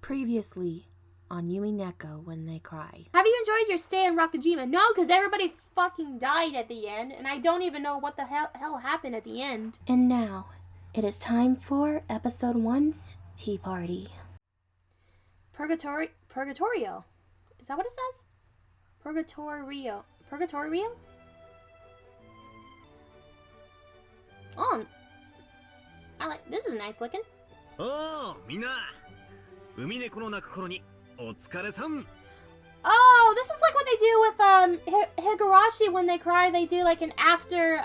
Previously on Umineko when they cry. Have you enjoyed your stay in Rokkenjima? No, because everybody fucking died at the end, and I don't even know what the hell happened at the end. And now, it is time for Episode 1's Tea Party. Purgatorio. Is that what it says? Purgatorio. Oh, this is nice looking. Oh, Mina! Umineko no naku koro ni otsukare-san! Oh, this is like what they do with Higurashi when they cry. They do like an after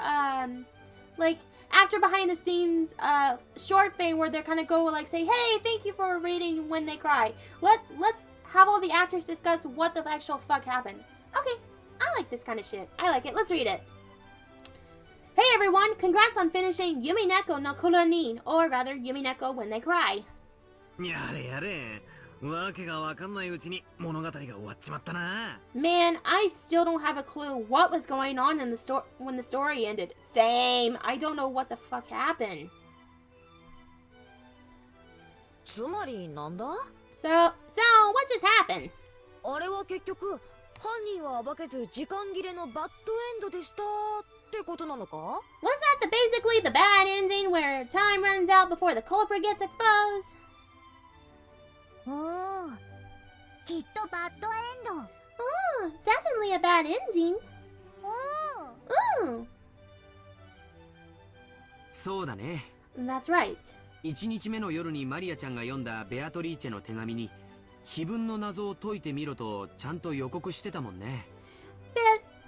behind the scenes short thing where they're kind of go like say, hey, thank you for reading when they cry. Let's have all the actors discuss what the actual fuck happened. Okay, I like this kind of shit. I like it. Let's read it. Hey everyone, congrats on finishing Umineko no Koro ni, or rather Umineko when they cry. Yare. Wake ga wakannai uchi ni monogatari ga ouwachimatta na. Man, I still don't have a clue what was going on in the when the story ended. Same. I don't know what the fuck happened. つまりなんだ? So what just happened? あれは結局犯人は暴けず時間切れのバッドエンドでしたってことなのか? Was that basically the bad ending where time runs out before the culprit gets exposed? きっとバッドエンド。Oh, definitely a bad ending. そうだね。 That's right. 1日目の夜にマリアちゃんが読んだベアトリーチェの手紙に碑文の謎を解いてみろとちゃんと予告してたもんね。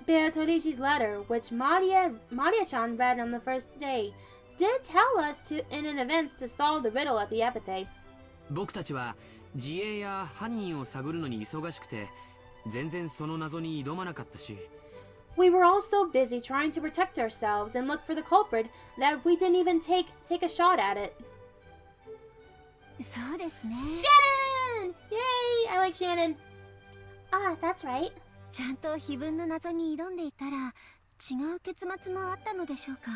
Beatrice's letter, which Maria-chan read on the first day, did tell us in an event to solve the riddle at the Epitaph. 僕たちは自衛や犯人を探るのに忙しくて全然その謎に挑まなかったし。We were all so busy trying to protect ourselves and look for the culprit that we didn't even take a shot at it. そうですね。Shannon! Yay! I like Shannon. Ah, that's right. ちゃんと碑文の謎に挑んでいたら違う結末もあったのでしょうか。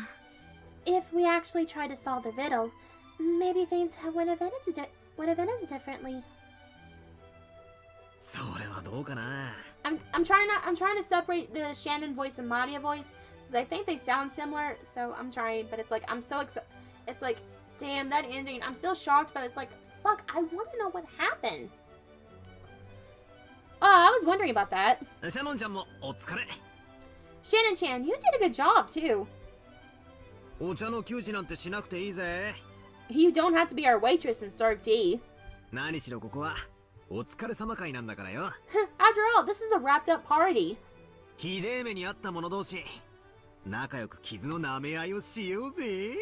If we actually tried to solve the riddle, maybe things would have ended differently. それはどうかな。I'm trying to separate the Shannon voice and Maria voice because I think they sound similar. So I'm trying, but it's like I'm so excited. It's like, damn, that ending. I'm still shocked, but it's like, fuck, I want to know what happened. Oh, I was wondering about that. Shannon-chanもお疲れ。Shannon-chan, you did a good job too. お茶の給仕なんてしなくていいぜ。You don't have to be our waitress and serve tea. 何しろここはお疲れ様会なんだからよ。After all, this is a wrapped up party. ひでえ目にあった者同士、仲良く傷の舐め合いをしようぜ。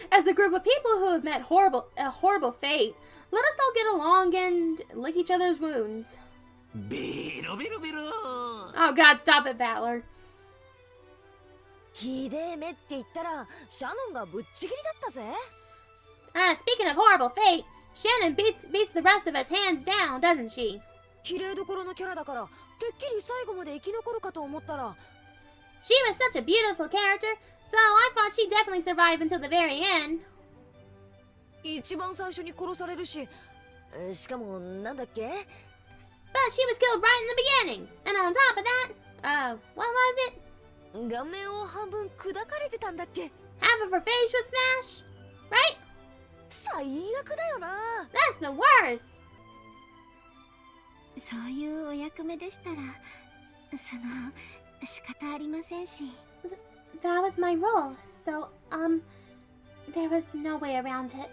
As a group of people who have met a horrible fate, let us all get along and lick each other's wounds. ベロベロベロ。Oh God, stop it, Battler. ひでえ目って言ったらシャノンがぶっちぎりだったぜ。Speaking of horrible fate, Shannon beats the rest of us hands down, doesn't she? 綺麗どころのキャラだからてっきり最後まで生き残るかと思ったら。She was such a beautiful character, so I thought she'd definitely survive until the very end. 一番最初に殺されるし、しかもなんだっけ? But she was killed right in the beginning, and on top of that, what was it? 顔面を半分砕かれてたんだっけ? Half of her face was smashed, right? 最悪だよな。That's the worst. そういうお役目でしたら、仕方ありませんし。That was my role, so, there was no way around it.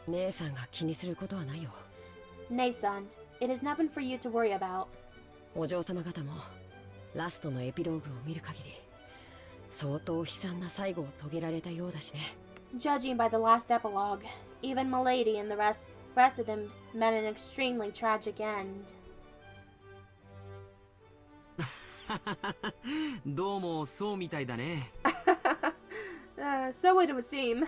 姉さんが気にすることはないよ。Nay-san, it is nothing for you to worry about. お嬢様方もラストのエピローグを見る限り相当悲惨な最後を遂げられたようだしね。Judging by the last epilogue, even Milady and the rest of them met an extremely tragic end. どうもそうみたいだね。So it would seem.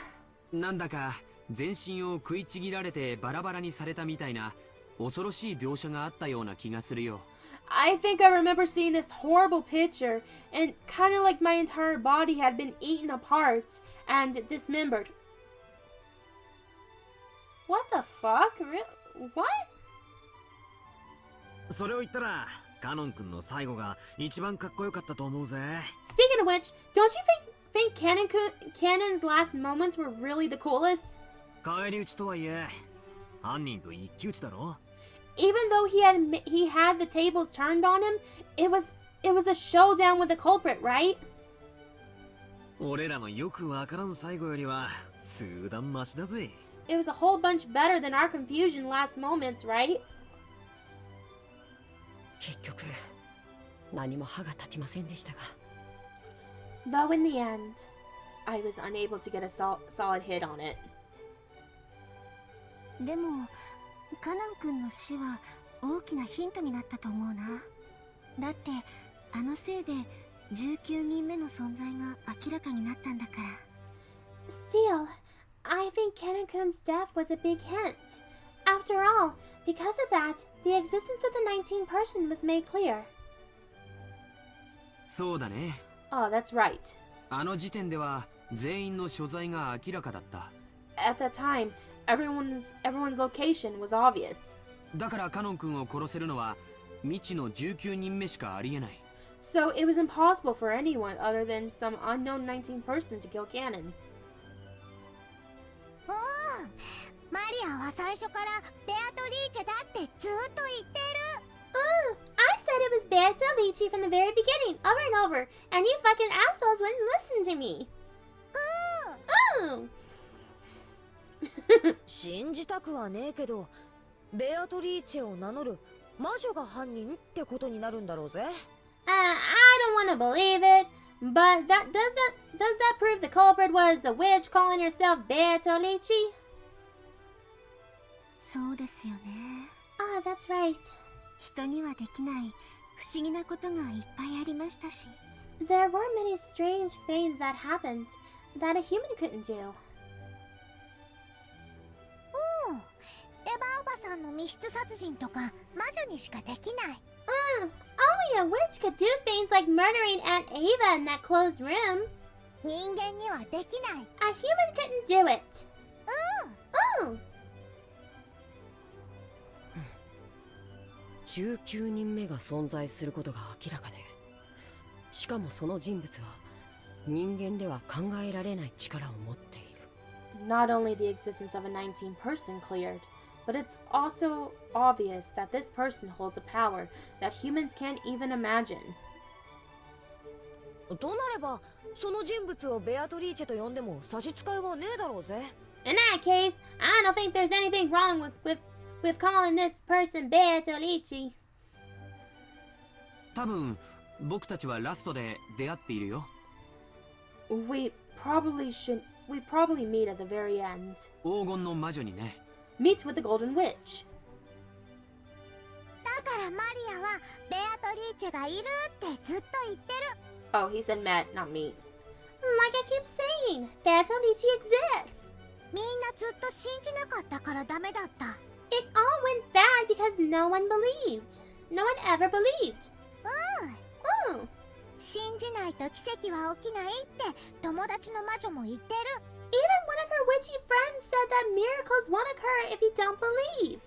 なんだか全身を食いちぎられてバラバラにされたみたいな恐ろしい描写があったような気がするよ。I think I remember seeing this horrible picture, and kind of like my entire body had been eaten apart and dismembered. What the fuck? What? それを言ったらカノン君の最後が一番かっこよかったと思うぜ。 Speaking of which, don't you think Cannon's last moments were really the coolest? 返り討ちとはいえ犯人と一騎打ちだろ。 Even though he had the tables turned on him, it was a showdown with the culprit, right? 俺らのよくわからん最後よりは数段マシだぜ。 It was a whole bunch better than our confusion last moments, right? 結局何も歯が立ちませんでしたが。 Though in the end, I was unable to get a solid hit on it. でもカノン君の死は大きなヒントになったと思うな。だってあのせいで19人目の存在が明らかになったんだから。 Still, I think Cannon-kun's death was a big hint. After all, because of that, the existence of the 19th person was made clear. そうだね。 Oh, that's right. あの時点では全員の所在が明らかだった。 At that time, everyone's location was obvious. だからカノン君を殺せるのは未知の19人目しかありえない。 So it was impossible for anyone other than some unknown 19th person to kill Cannon. マリアは最初からベアトリーチェだってずっと言ってる。I said it was Beatrice from the very beginning, over and over, and you fucking assholes wouldn't listen to me. Oh. 信じたくはねえけど、ベアトリーチェを名乗る魔女が犯人ってことになるんだろうぜ。I don't want to believe it, but does that prove the culprit was a witch calling herself Beatrice? そうですよね。Ah, that's right. 人にはできない不思議なことがいっぱいありましたし。 There were many strange things that happened that a human couldn't do. エヴァおばさんの密室殺人とか魔女にしかできない。Only a witch could do things like murdering Aunt Ava in that closed room. 人間にはできない。A human couldn't do it. Oh. 19人目が存在することが明らかで、しかもその人物は人間では考えられない力を持っている。 Not only the existence of a 19th person cleared, but it's also obvious that this person holds a power that humans can't even imagine. となれば、その人物をベアトリーチェと呼んでも差し支えはねえだろうぜ。 In that case, I don't think there's anything wrong with calling this person Beatrice. 多分僕たちはラストで出会っているよ。 We probably meet at the very end. 黄金の魔女にね。 Meets with the Golden Witch. だからマリアはベアトリーチェがいるってずっと言ってる。 Oh, he said Matt, not me. Like I keep saying, Beatrice exists. みんなずっと信じなかったからダメだった。 It all went bad because no one believed. No one ever believed. 信じないと奇跡は起きないって友達の魔女も言ってる。 Even one of her witchy friends said that miracles won't occur if you don't believe.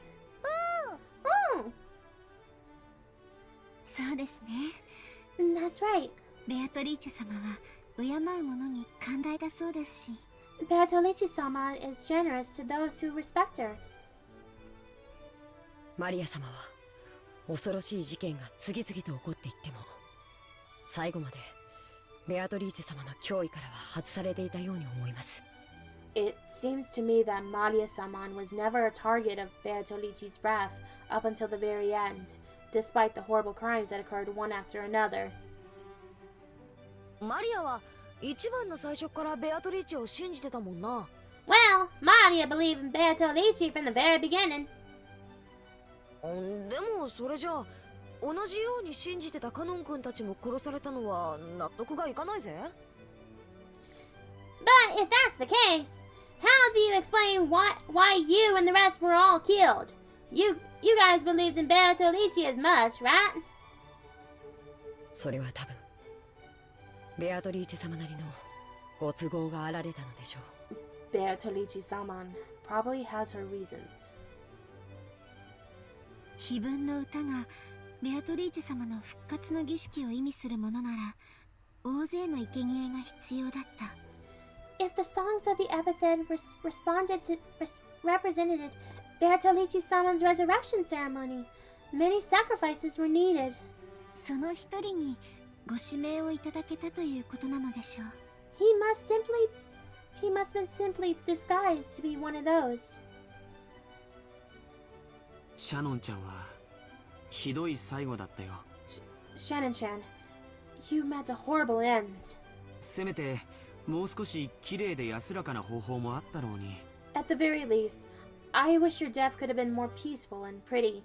そうですね。 That's right. ベアトリーチェ様は敬う者に寛大だそうですし。 Beatrice-sama is generous to those who respect her. マリア様は恐ろしい事件が次々と起こっていっても、最後までベアトリーチェ様の脅威からは外されていたように思います。 It seems to me that Maria-sama was never a target of Beatrice's wrath up until the very end, despite the horrible crimes that occurred one after another. マリアは一番の最初からベアトリーチェを信じてたもんな。 Well, Maria believed in Beatrice from the very beginning. でもそれじゃあ同じように信じてたカノン君たちも殺されたのは納得がいかないぜ。 But if that's the case, how do you explain why you and the rest were all killed? You guys believed in Beatrice as much, right? それは多分ベアトリーチェ様なりのご都合があられたのでしょう。Beatrice-sama probably has her reasons. 碑文の歌がベアトリーチェ様の復活の儀式を意味するものなら、大勢の生贄が必要だった。If the songs of the Epitaph represented Beatrice-sama's resurrection ceremony, many sacrifices were needed. その一人にご指名をいただけたということなのでしょう。He must have been simply disguised to be one of those. シャノンちゃんはひどい最後だったよ。Shannon-chan, you met a horrible end. せめてもう少し綺麗で安らかな方法もあったろうに。 At the very least, I wish your death could have been more peaceful and pretty.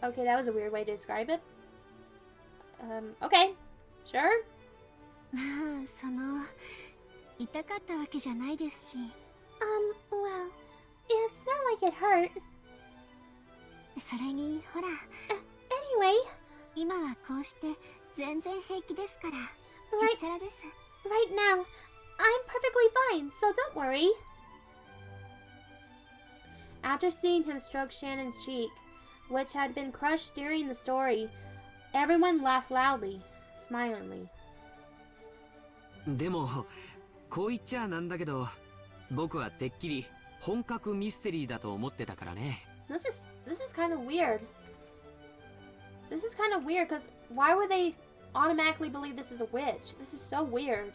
Okay, that was a weird way to describe it. Okay, sure. まあ、痛かったわけじゃないですし。Well, it's not like it hurt. それに、ほら。Anyway, 今はこうして全然平気ですから。へっちゃらです。Right now, I'm perfectly fine, so don't worry. After seeing him stroke Shannon's cheek, which had been crushed during the story, everyone laughed loudly, smilingly. でもこう言っちゃなんだけど、僕はてっきり本格ミステリーだと思ってたからね。This is kind of weird. This is kind of weird because why would they automatically believe this is a witch? This is so weird.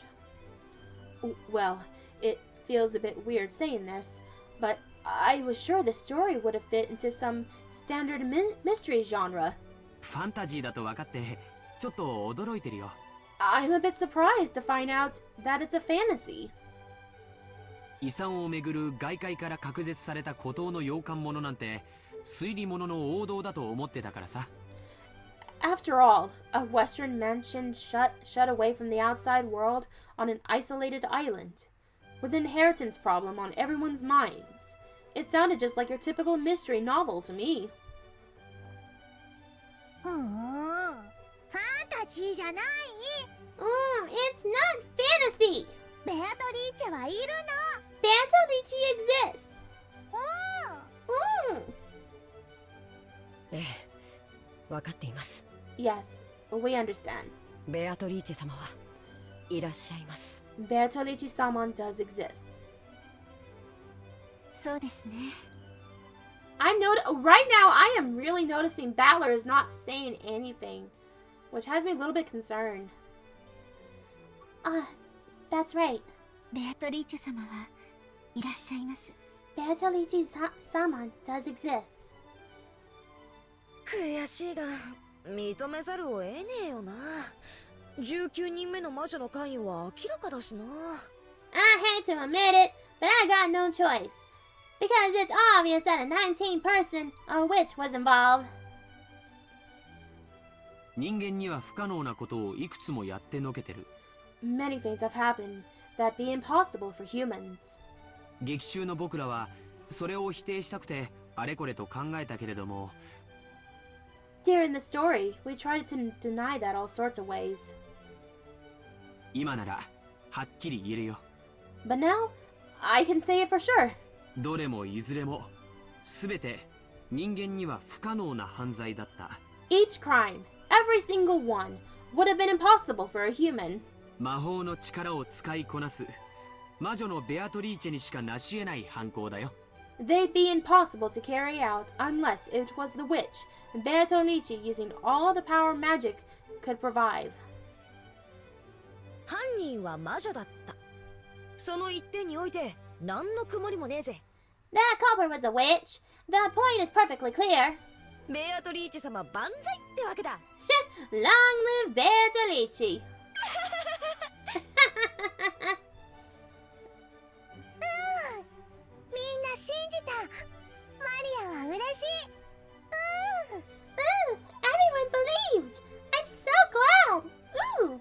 Well, it feels a bit weird saying this, but I was sure the story would have fit into some standard mystery genre. ファンタジーだと分かってちょっと驚いてるよ。I'm a bit surprised to find out that it's a fantasy. 遺産をめぐる外界から隔絶された孤島の洋館物なんて推理物の王道だと思ってたからさ。After all, a Western mansion shut away from the outside world on an isolated island, with an inheritance problem on everyone's minds. It sounded just like your typical mystery novel to me. ファンタジーじゃない。It's not fantasy! ベアトリーチェはいる Beatrice exists! ええ、分かっています。Yes, we understand. ベアトリーチェ様はいらっしゃいます。Beatrice-sama does exist. そうですね。Right now, I am really noticing Battler is not saying anything, which has me a little bit concerned. That's right. ベアトリーチェ様はいらっしゃいます。Beatrice-sama does exist. 悔しいが認めざるを得ねえよな。19人目の魔女の関与は明らかだしな。I hate to admit it, but I got no choice. Because it's obvious that a 19-person witch was involved. 人間には不可能なことをいくつもやってのけてる。Many things have happened that be impossible for humans. 劇中の僕らはそれを否定したくてあれこれと考えたけれども。During the story, we tried to deny that all sorts of ways. 今ならはっきり言えるよ。But now, I can say it for sure. どれもいずれも全て人間には不可能な犯罪だった。Each crime, every single one, would have been impossible for a human. 魔法の力を使いこなす魔女のベアトリーチェにしか成し得ない犯行だよ。They'd be impossible to carry out unless it was the witch, Beatrice, using all the power magic could provide. 犯人は魔女だった。その一点において何の曇りもねえぜ。That culprit was a witch. The point is perfectly clear. ベアトリーチェ様万歳ってわけだ。Long live Beatrice. みんな信じた。マリアは嬉しい。Everyone believed. I'm so glad.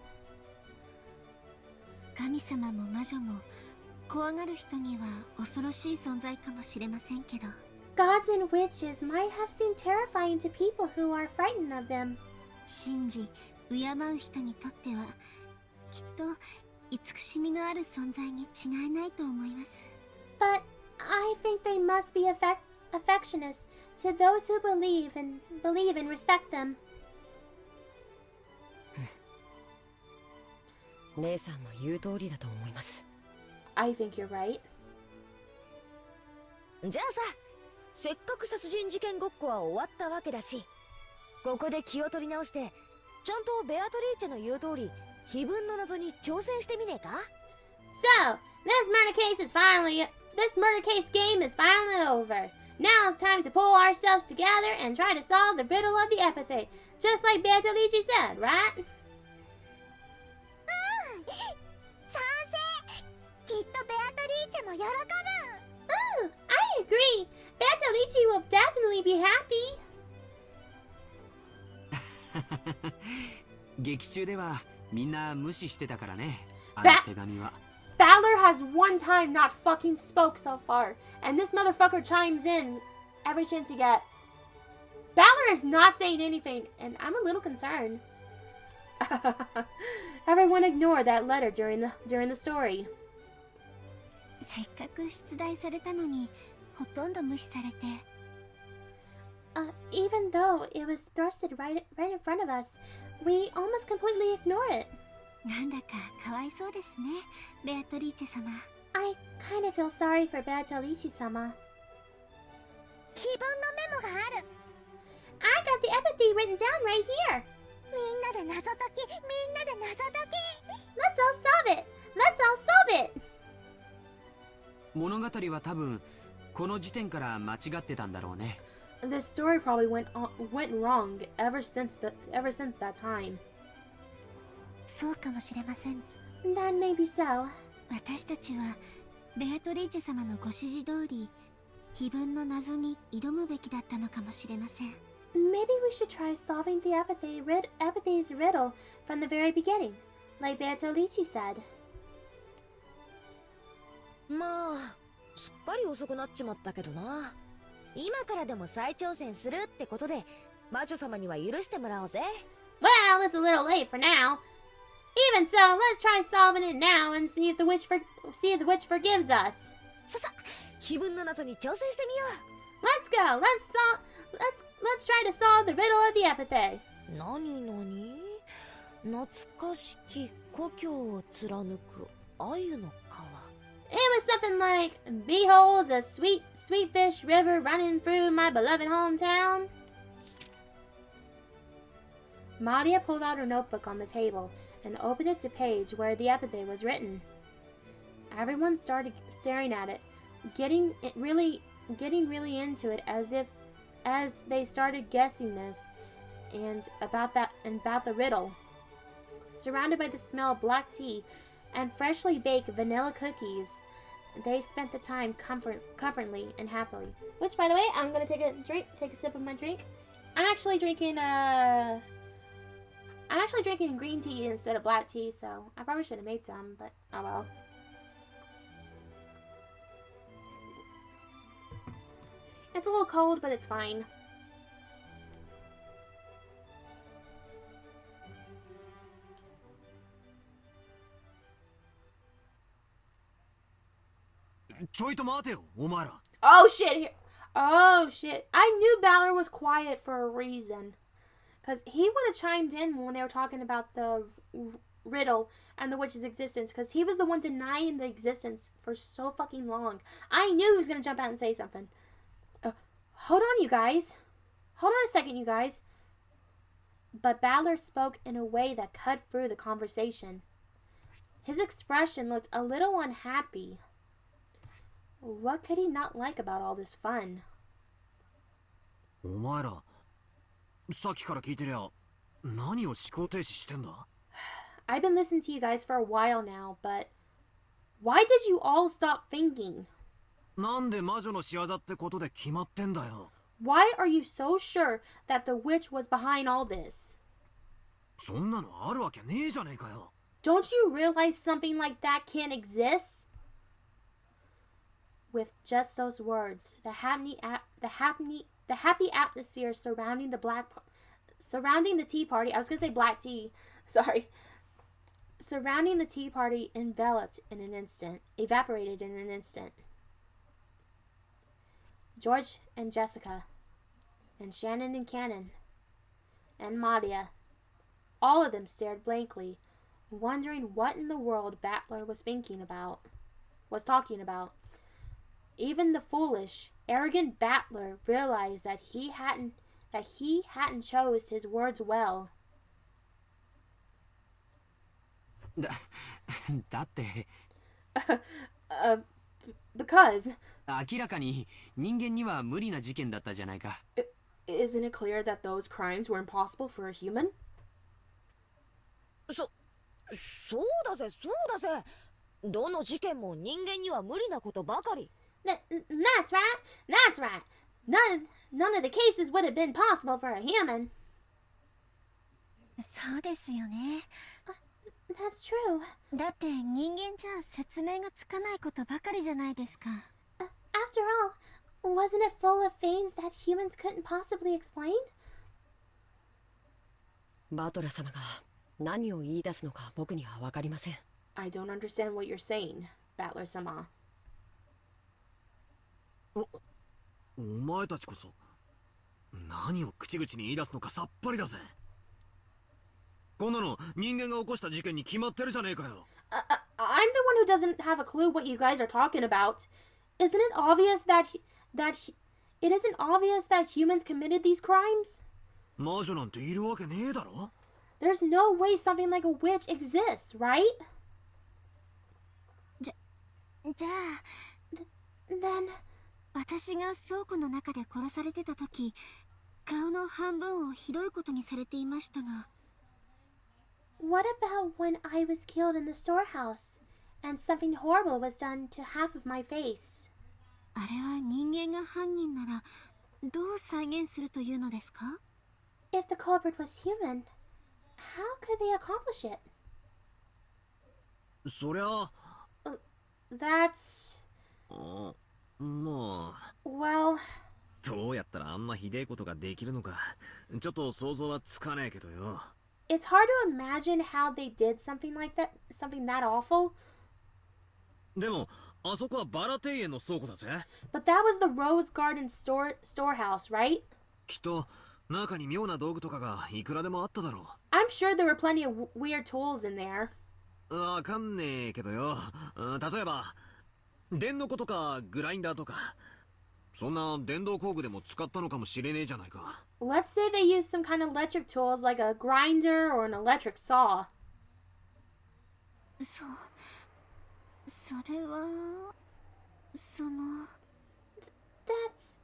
神様も魔女も怖がる人には恐ろしい存在かもしれませんけど、 Gods and witches might have seemed terrifying to people who are frightened of them. 信じ敬う人にとってはきっと慈しみのある存在に違いないと思います。 But I think they must be affectionate to those who believe and respect them. 姉さんの言う通りだと思います。 I think you're right. じゃあさ、せっかく殺人事件ごっこは終わったわけだし、ここで気を取り直して、ちゃんとベアトリーチェの言う通り、碑文の謎に挑戦してみねえか？ So, this murder case game is finally over. Now it's time to pull ourselves together and try to solve the riddle of the epitaph, just like Beatrice said, right? 賛成。きっとベアトリーチェも喜ぶ。 I agree. Beatrice will definitely be happy. 劇中ではみんな無視してたからね、あばの手紙は。Battler has one time not fucking spoke so far, and this motherfucker chimes in every chance he gets. Battler is not saying anything, and I'm a little concerned. Everyone ignored that letter during the story. せっかく出題されたのに、ほとんど無視されて。 Even though it was thrusted right in front of us, we almost completely ignore it. なんだかかわいそうですね、ベアトリーチェ様。 I kind of feel sorry for Beatrice-sama. 碑文のメモがある。 I got the epitaph written down right here. みんなで謎解き、みんなで謎解き。 Let's all solve it. Let's all solve it. 物語は多分この時点から間違ってたんだろうね。This story probably went wrong ever since that time. そうかもしれません。 That may be so. 私たちはベアトリーチェ様のご指示通り、碑文の謎に挑むべきだったのかもしれません。 Maybe we should try solving the epitaph's riddle from the very beginning, like Beatrice said. まあ、すっかり遅くなっちまったけどな。今からでも再挑戦するってことで、魔女様には許してもらおうぜ。 Well, it's a little late for now. Even so, let's try solving it now and see if the witch forgives us. さ、碑文の謎に挑戦してみよ Let's go. Let's try to solve the riddle of the epitaph. う。なになに？懐かしき故郷を貫く鮎の川。 It was something like, "Behold the sweet fish river running through my beloved hometown." Maria pulled out her notebook on the table and opened it to page where the epitaph was written. Everyone started staring at it, getting really into it as they started guessing this and about the riddle. Surrounded by the smell of black tea and freshly baked vanilla cookies, they spent the time comfortably and happily. Which, by the way, I'm gonna take a sip of my drink. I'm actually drinking green tea instead of black tea, so I probably should have made some, but oh well. It's a little cold, but it's fine. Oh shit! Oh shit! I knew Battler was quiet for a reason. Because he would have chimed in when they were talking about the riddle and the witch's existence. Because he was the one denying the existence for so fucking long. I knew he was going to jump out and say something. Hold on, you guys. Hold on a second, you guys. But Battler spoke in a way that cut through the conversation. His expression looked a little unhappy. What could he not like about all this fun? お前ら、さっきから聞いてりゃ、何を思考停止してんだ? I've been listening to you guys for a while now, but why did you all stop thinking? なんで魔女の仕業ってことで決まってんだよ。 Why are you so sure that the witch was behind all this? そんなのあるわけねえじゃねえかよ。 Don't you realize something like that can't exist? With just those words, the happy atmosphere surrounding the tea party. I was gonna say black tea. Sorry. surrounding the tea party evaporated in an instant. George and Jessica, and Shannon and Cannon, and Madia, all of them stared blankly, wondering what in the world Battler was talking about. Even the foolish, arrogant Battler realized that he hadn't chose his words well. だって Because 明らかに人間には無理な事件だったじゃないか。 isn't it clear that those crimes were impossible for a human? そうだぜ、そうだぜ。どの事件も人間には無理なことばかり。That's right. None of the cases would have been possible for a human. そうですよね。 That's true. だって人間じゃ説明がつかないことばかりじゃないですか。After all, wasn't it full of things that humans couldn't possibly explain? バトラ様が何を言い出すのか僕には分かりません。 I don't understand what you're saying, Battler-sama. お前たちこそ何を口々に言い出すのかさっぱりだぜ。こんなの人間が起こした事件に決まってるじゃねえかよ。I'm the one who doesn't have a clue what you guys are talking about. Isn't it obvious that humans committed these crimes? 魔女なんているわけねえだろ。 There's no way something like a witch exists, right? じゃあ Then 私が倉庫の中で殺されてた時、顔の半分をひどいことにされていましたが。 what about when I was killed in the storehouse and something horrible was done to half of my face? あれは人間が犯人ならどう再現するというのですか？ If the culprit was human, how could they accomplish it? そりゃ That's... まあ well... どうやったらあんなひでえことができるのかちょっと想像はつかねえけどよ。 It's hard to imagine how they did something that awful. でもあそこはバラ庭園の倉庫だぜ。 But that was the Rose Garden storehouse, right? きっと中に妙な道具とかがいくらでもあっただろ I'm sure there were plenty of weird tools in there. う。わかんねえけどよ。例えば電の子とかグラインダーとかそんな電動工具でも使ったのかもしれねえじゃないか。 Let's say they used some kind of electric tools like a grinder or an electric saw. それはその That's...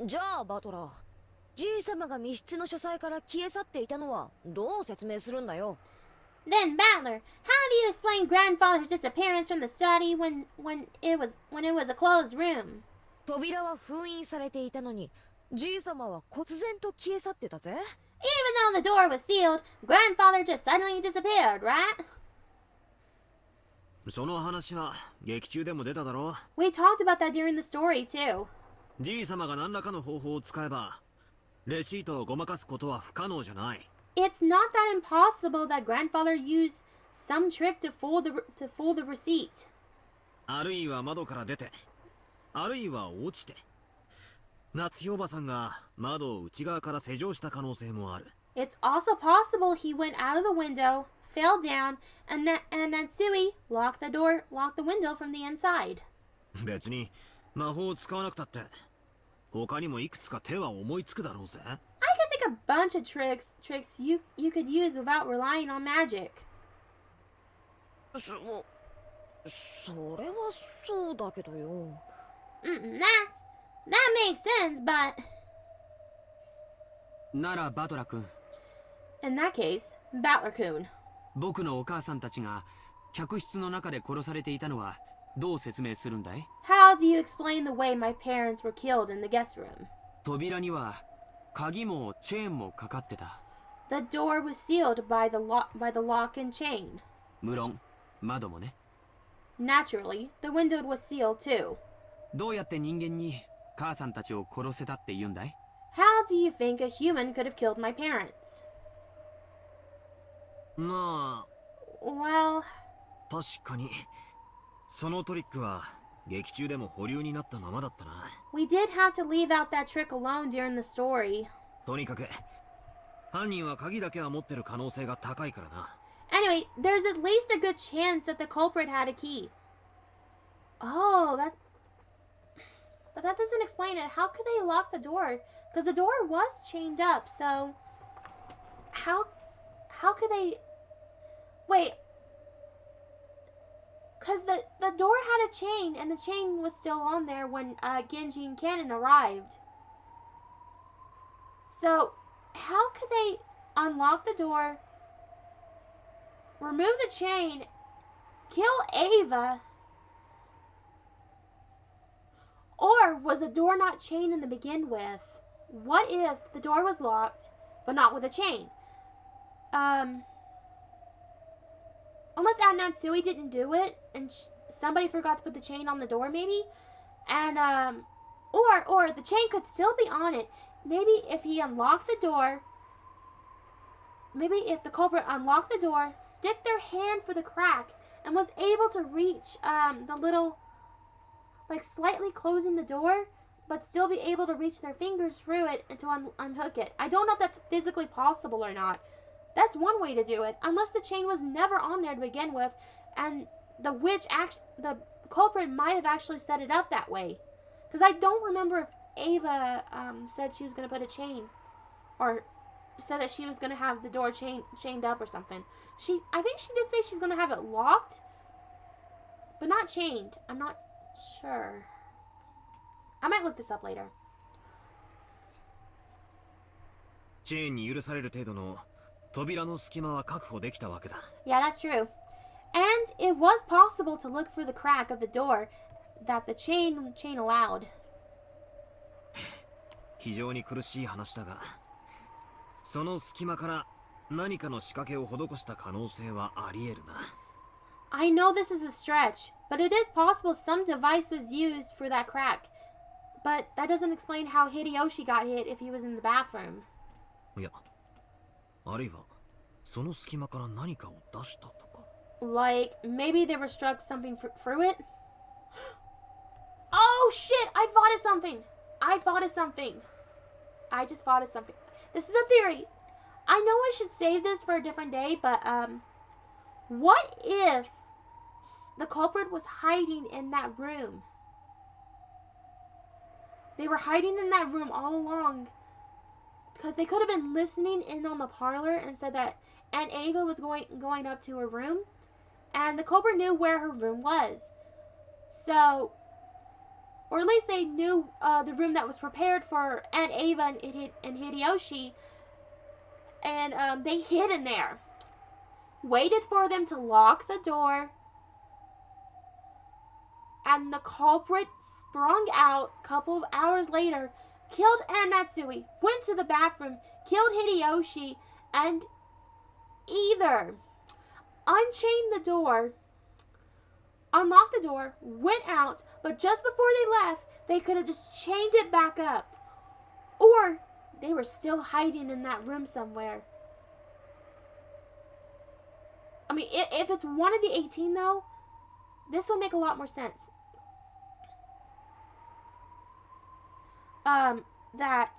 じゃあバトラー、じい様が密室の書斎から消え去っていたのはどう説明するんだよ。 Then Battler, how do you explain grandfather's disappearance from the study when it was a closed room? 扉は封印されていたのに、じい様は忽然と消え去ってたぜ。 Even though the door was sealed, grandfather just suddenly disappeared, right? その話は劇中でも出ただろ。 We talked about that during the story too. じい様が何らかの方法を使えばレシートをごまかすことは不可能じゃない。 It's not that impossible that grandfather used some trick to fool the receipt. あるいは窓から出て、あるいは落ちて、夏日おばさんが窓を内側から施錠した可能性もある。 It's also possible he went out of the window, fell down, and Natsui locked the window from the inside. 別に魔法を使わなくたって他にもいくつか手は思いつくだろうぜ。 I could think a bunch of tricks you could use without relying on magic. それはそうだけどよ。That makes sense, but ならバトラ君、 in that case, Battler-kun. 僕のお母さんたちが客室の中で殺されていたのはどう説明するんだい？ How do you explain the way my parents were killed in the guest room? 扉には鍵もチェーンもかかってた。 The door was sealed by the lock and chain. 無論窓もね。 Naturally, the window was sealed too. どうやって人間に母さんたちを殺せたって言うんだい？ How do you think a human could have killed my parents? まあ Well, 確かにそのトリックは劇中でも保留になったままだったな。 we did have to leave out that trick alone during the story. とにかく犯人は鍵だけは持ってる可能性が高いからな。 Anyway, there's at least a good chance that the culprit had a key. Oh, but that doesn't explain it. How could they lock the door? Because the door was chained up, so how could they... Wait. Because the door had a chain, and the chain was still on there when Genji and Cannon arrived. So, how could they unlock the door, remove the chain, kill Ava? Or was the door not chained to begin with? What if the door was locked, but not with a chain? Unless Natsui didn't do it, and somebody forgot to put the chain on the door, maybe? And, or the chain could still be on it. Maybe if he unlocked the door, maybe if the culprit unlocked the door, stick their hand for the crack, and was able to reach, the little, like, slightly closing the door, but still be able to reach their fingers through it and to unhook it. I don't know if that's physically possible or not. That's one way to do it, unless the chain was never on there to begin with, and the culprit might have actually set it up that way. Because I don't remember if Ava said she was going to put a chain, or said that she was going to have the door chained up or something. I think she did say she's going to have it locked, but not chained. I'm not sure. I might look this up later. チェーンに許される程度の扉の隙間は確保できたわけだ。 Yeah, that's true. And it was possible to look through the crack of the door that the chain allowed. 非常に苦しい話だが、その隙間から何かの仕掛けを施した可能性はあり得るな。 I know this is a stretch, but it is possible some device was used for that crack. But that doesn't explain how Hideyoshi got hit if he was in the bathroom. いや、あるいはその隙間から何かを出したとか。 Like, maybe they were struck something through it? Oh shit! I thought of something! I just thought of something. This is a theory. I know I should save this for a different day, but, what if the culprit was hiding in that room? They were hiding in that room all along. Because they could have been listening in on the parlor and said that Aunt Ava was going up to her room. And the culprit knew where her room was. So, or at least they knew the room that was prepared for Aunt Ava and Hideyoshi. And they hid in there. Waited for them to lock the door. And the culprit sprung out a couple of hours later, killed Aunt Natsui, went to the bathroom, killed Hideyoshi, and either unchained the door, unlocked the door, went out, but just before they left, they could have just chained it back up. Or they were still hiding in that room somewhere. I mean, if it's one of the 18, though, this will make a lot more sense. That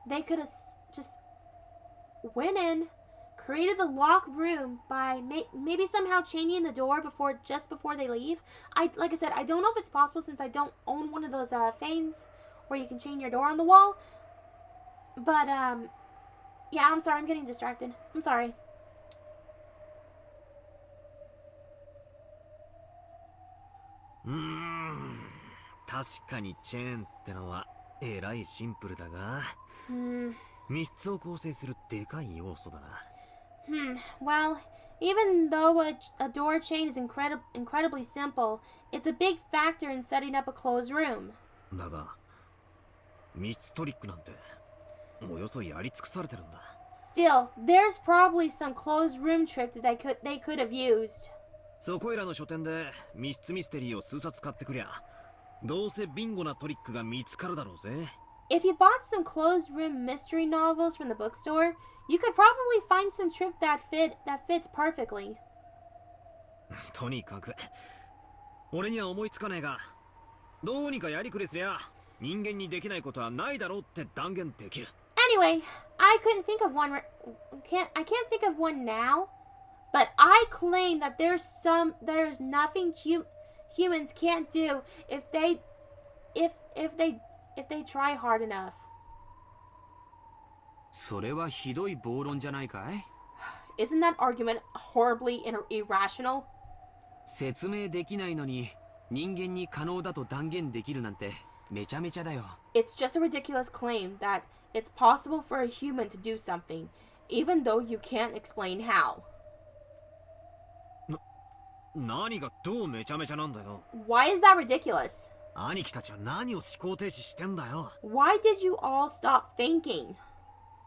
they could have just went in, created the locked room by maybe somehow chaining the door just before they leave. Like I said, I don't know if it's possible since I don't own one of those fans where you can chain your door on the wall. But yeah, I'm sorry, I'm getting distracted. I'm sorry. Hmm. 確かにチェーンってのはえらいシンプルだが、密室を構成するでかい要素だな。Well, even though a door chain is incredibly simple, it's a big factor in setting up a closed room. だが、密室トリックなんておよそやり尽くされてるんだ。Still, there's probably some closed room trick that they could have used. そこいらの書店で密室ミステリーを数冊買ってくりゃ、どうせビンゴなトリックが見つかるだろうぜ。If you bought some closed room mystery novels from the bookstore, you could probably find some trick that fits perfectly. とにかく俺には思いつかねえが、どうにかやりくりすりゃ人間にできないことはないだろうって断言できる。 Anyway, I couldn't think of one. I can't think of one now, but I claim that there's nothing humans can't do if they try hard enough. それはひどい暴論じゃないかい？ Isn't that argument horribly irrational? 説明できないのに人間に可能だと断言できるなんてめちゃめちゃだよ。 It's just a ridiculous claim that it's possible for a human to do something, even though you can't explain how. 何がどうめちゃめちゃなんだよ。 Why is that ridiculous? 兄貴たちは何を思考停止してんだよ。 Why did you all stop thinking?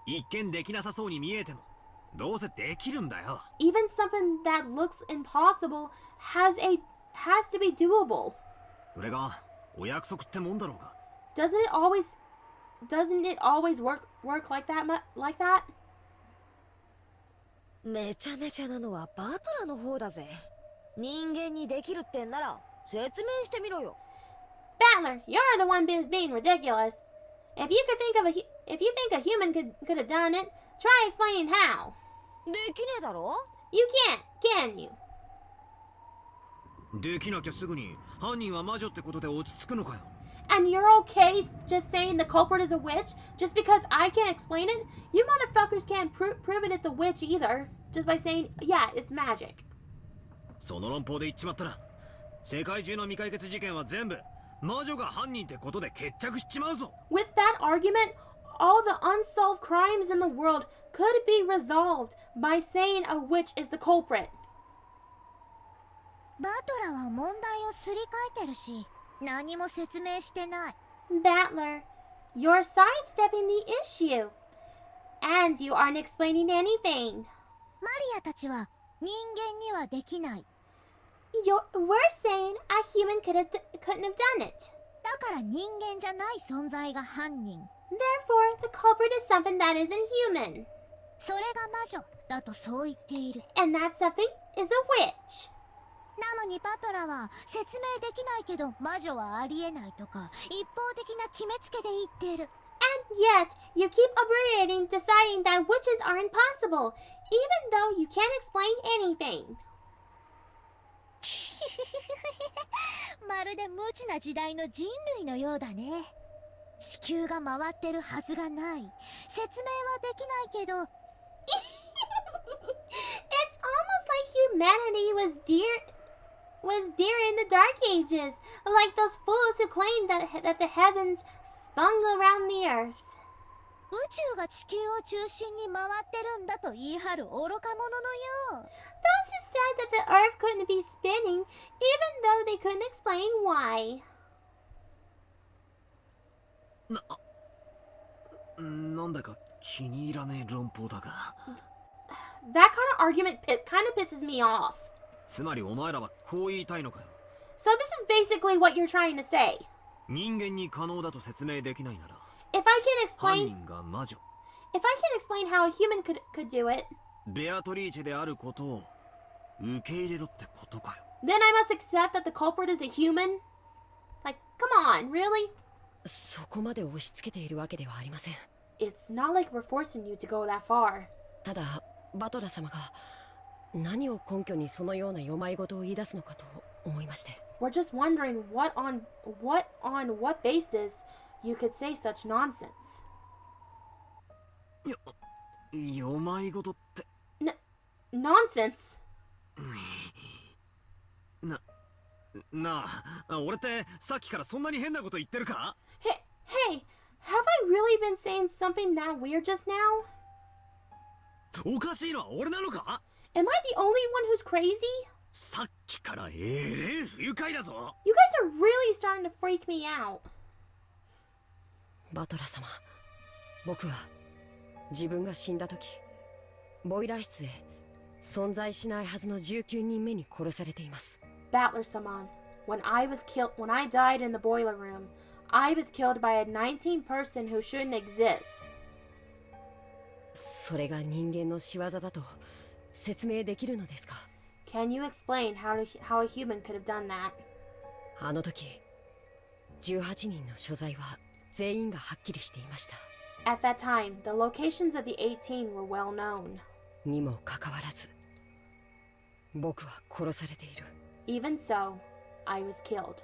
一見できなさそうに見えてもどうせできるんだよ。 Even something that looks impossible has to be doable. それがお約束ってもんだろうが。 Doesn't it always work like that? めちゃめちゃなのはバトラーの方だぜ。人間にできるってんなら説明してみろよ。Battler, you're the one who's being ridiculous. If you think a human could have done it, try explaining how. できねえだろ？ You can't, can you? できなきゃすぐに犯人は魔女ってことで落ち着くのかよ。 And you're okay just saying the culprit is a witch just because I can't explain it? You motherfuckers can't prove it it's a witch either. Just by saying, yeah, it's magic. その論法で言っちまったら世界中の未解決事件は全部魔女が犯人ってことで決着しちまうぞ。 With that argument, all the unsolved crimes in the world could be resolved by saying a witch is the culprit. バトラは問題をすり替えてるし、何も説明してない。Battler, you're sidestepping the issue. And you aren't explaining anything. マリアたちは人間にはできない。We're saying a human couldn't have done it. だから人間じゃない存在が犯人。Therefore, the culprit is something that isn't human. それが魔女だとそう言っている。And that something is a witch. なのにバトラは説明できないけど魔女はありえないとか一方的な決めつけで言ってる。And yet, you keep abbreviating, deciding that witches are impossible, even though you can't explain anything. まるで無知な時代の人類のようだね。地球が回ってるはずがない。説明はできないけど。It's almost like humanity was dear in the Dark Ages, like those fools who claimed that the heavens spun around the earth. 宇宙が地球を中心に回ってるんだと言い張る愚か者のよう。Those who said that the earth couldn't be spinning, even though they couldn't explain why. なんだか気に入らねえ論法だが。 That kind of argument kind of pisses me off. つまりお前らはこう言いたいのかよ。 So this is basically what you're trying to say. 人間に可能だと説明できないなら If I can 犯 explain 人が魔女 if I can explain how a human could do it, ベアトリーチェであることを受け入れろってことかよ。 then I must accept that the culprit is a human? Like, come on, really? そこまで押し付けているわけではありません。 It's not like we're forcing you to go that far. ただバトラ様が何を根拠にそのような世まい事を言い出すのかと思いまして。 We're just wondering what on what basis you could say such nonsense. 世まいごとって Nonsense? なあ、俺ってさっきからそんなに変なこと言ってるか？ Hey, have I really been saying something that weird just now? おかしいのは俺なのか？ Am I the only one who's crazy? さっきから不愉快だぞ。 You guys are really starting to freak me out. バトラ様、僕は自分が死んだ時ボイラー室で存在しないはずの19人目に殺されています。 Battler Saman, when I died in the boiler room, I was killed by a 19 person who shouldn't exist. それが人間の仕業だと説明できるのですか？ Can you explain how a human could have done that? あの時18人の所在は全員がはっきりしていました。 At that time, the locations of the 18 were well known. にもかかわらず僕は殺されている。 Even so, I was killed.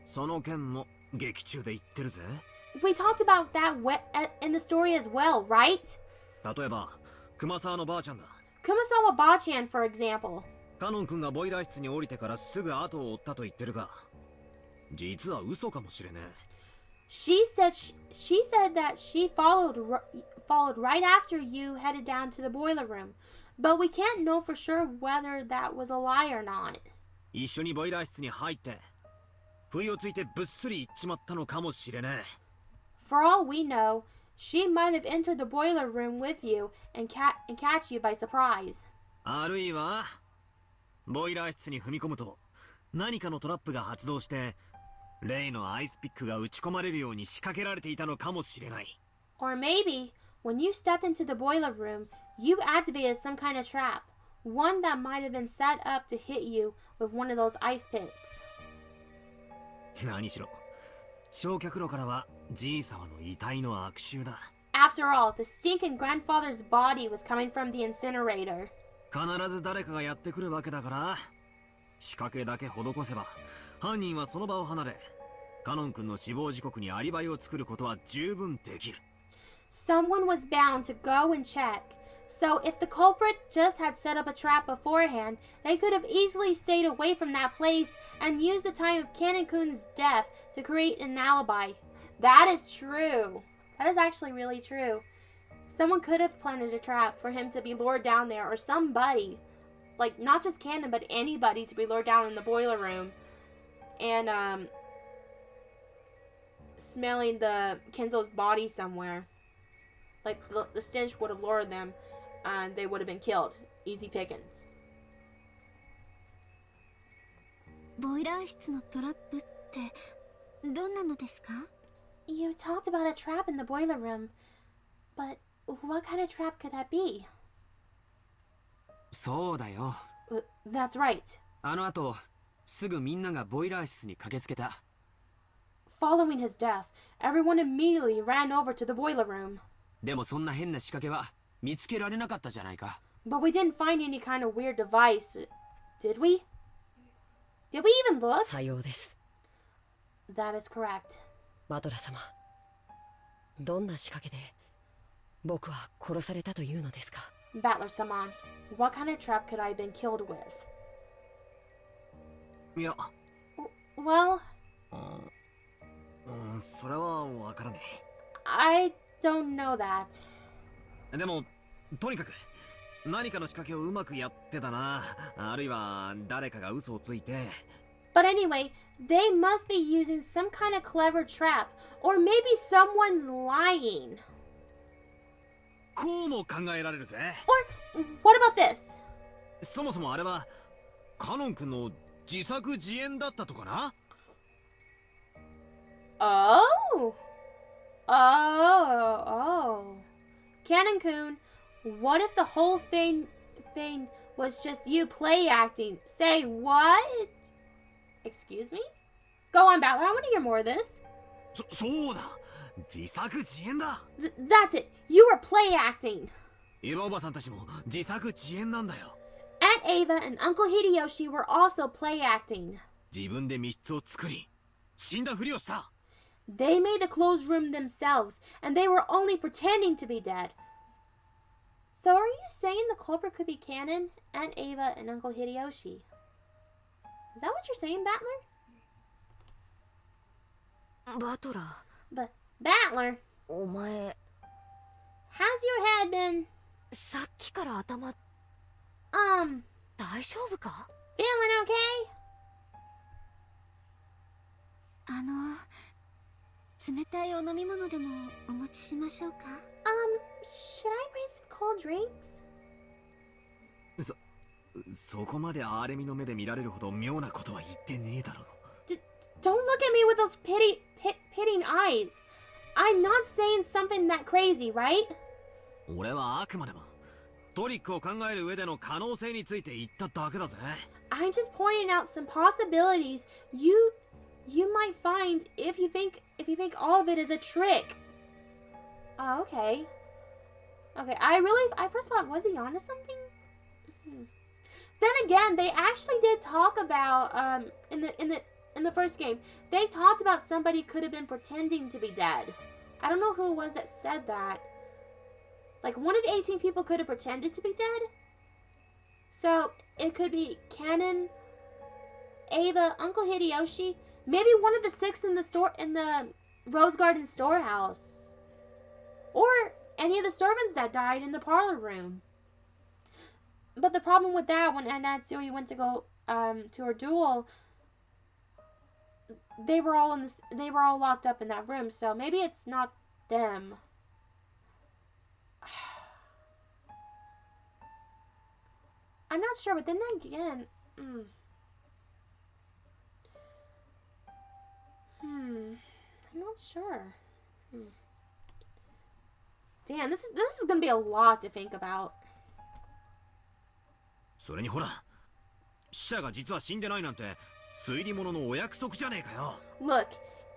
その件も劇中で言ってるぜ。 We talked about that in the story as well, right? 例えば熊沢のばあちゃんだ。 Kumasawa Bachan, for example. カノン君がボイラー室に降りてからすぐ後を追ったと言ってるが、実は嘘かもしれねえ。 She said that she followed right after you headed down to the boiler room, but we can't know for sure whether that was a lie or not. 一緒にボイラー室に入って不意をついてぶっすり行っちまったのかもしれねえ。 For all we know, she might have entered the boiler room with you and catch you by surprise. あるいはボイラー室に踏み込むと何かのトラップが発動して例のアイスピックが打ち込まれるように仕掛けられていたのかもしれない。 Or maybe, when you stepped into the boiler room, you activated some kind of trap, one that might have been set up to hit you with one of those ice picks. 何しろ焼却炉からはじいさまの遺体の悪臭だ。 After all, the stinking grandfather's body was coming from the incinerator. 必ず誰かがやってくるわけだから仕掛けだけ施せば犯人はその場を離れカノン君の死亡時刻にアリバイを作ることは十分できる。 Someone was bound to go and check. So if the culprit just had set up a trap beforehand, they could have easily stayed away from that place and used the time of Kanon-kun's death to create an alibi. That is true. That is actually really true. Someone could have planted a trap for him to be lured down there, or somebody. Like, not just Kanon, but anybody to be lured down in the boiler room. And, smelling the Kinzo's body somewhere. Like, the stench would have lured them, and they would have been killed. Easy pickings. ボイラー室のトラップってどんなのですか？ You talked about a trap in the boiler room, but what kind of trap could that be? そうだよ。 That's right. あの後すぐみんながボイラー室に駆けつけた。 Following his death, everyone immediately ran over to the boiler room. でもそんな変な仕掛けは見つけられなかったじゃないか。 But we didn't find any kind of weird device, did we? Did we even look? さようです。 That is correct. バトラ様、どんな仕掛けで僕は殺されたというのですか？ Battler-saman, what kind of trap could I have been killed with? いや、 Well, それはわからね I don't know that. え。でもとにかく何かの仕掛けをうまくやってたな。あるいは誰かが嘘をついて。 But anyway, they must be using some kind of clever trap, or maybe someone's lying. こうも考えられるぜ。 Or what about this? そもそもあれはカノン君の自作自演だったとかな。 Oh. Kanon-kun, what if the whole thing was just you play acting? Say what? Excuse me? Go on, Battler. I want to hear more of this. そうだ、自作自演だ。 That's it. You were play acting. エヴァおばさんたちも自作自演なんだよ。 Aunt Ava and Uncle Hideyoshi were also play acting. 自分で密室を作り死んだふりをした。 They made the closed room themselves, and they were only pretending to be dead. So are you saying the culprit could be Kanon, Aunt Ava, and Uncle Hideyoshi? Is that what you're saying, Battler? バトラー、 But, Battler, お前 how's your head been? さっきから頭 大丈夫か？ Feeling okay? 冷たいお飲み物でもお持ちしましょうか？ Should I bring some cold drinks? そこまで荒れみの目で見られるほど妙なことは言ってねえだろ。 Don't look at me with those pitying eyes. I'm not saying something that crazy, right? 俺はあくまでもトリックを考える上での可能性について言っただけだぜ。 I'm just pointing out some possibilities you might find if you think all of it is a trick. Oh, okay. Okay, I first thought, was he onto something? Then again, they actually did talk about in the first game, they talked about somebody could have been pretending to be dead. I don't know who it was that said that. Like, one of the 18 people could have pretended to be dead. So, it could be Canon, Ava, Uncle Hideyoshi, maybe one of the 6 in the Rose Garden storehouse. Or any of the servants that died in the parlor room. But the problem with that, when Natsui went to go to her duel, they were all locked up in that room, so maybe it's not them. I'm not sure, but then again, I'm not sure. Damn, this is gonna be a lot to think about. それにほら、死者が実は死んでないなんて推理物のお約束じゃねえかよ。 Look,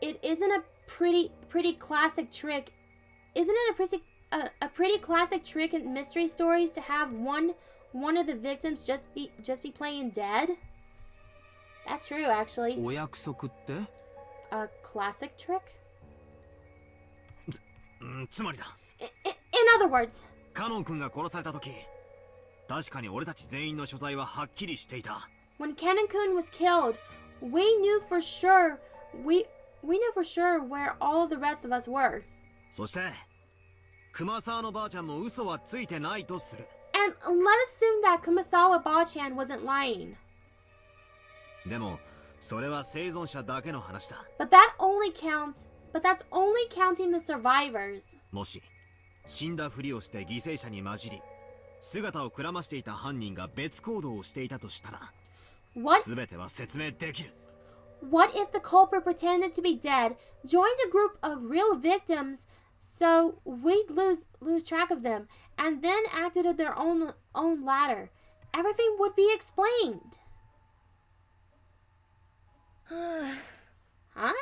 it isn't a pretty classic trick. Isn't it a pretty classic trick in mystery stories to have one of the victims just be playing dead? That's true, actually. お約束って？ A classic trick? つまりだ。 In other words, カノン君が殺された時、確かに俺たち全員の所在ははっきりしていた。 when Canon-kun was killed, we knew for sure where all the rest of us were. そして、熊沢のばあちゃんも嘘はついてないとする。 And let us assume that Kumasawa Ba-chan wasn't lying. でも、それは生存者だけの話だ。 But that's only counting the survivors. もし、死んだふりをして犠牲者に混じり、姿をくらましていた犯人が別行動をしていたとしたら、 What 全ては説明できる。 What if the culprit pretended to be dead, joined a group of real victims, so we'd lose track of them, and then acted at their own ladder? Everything would be explained. Huh?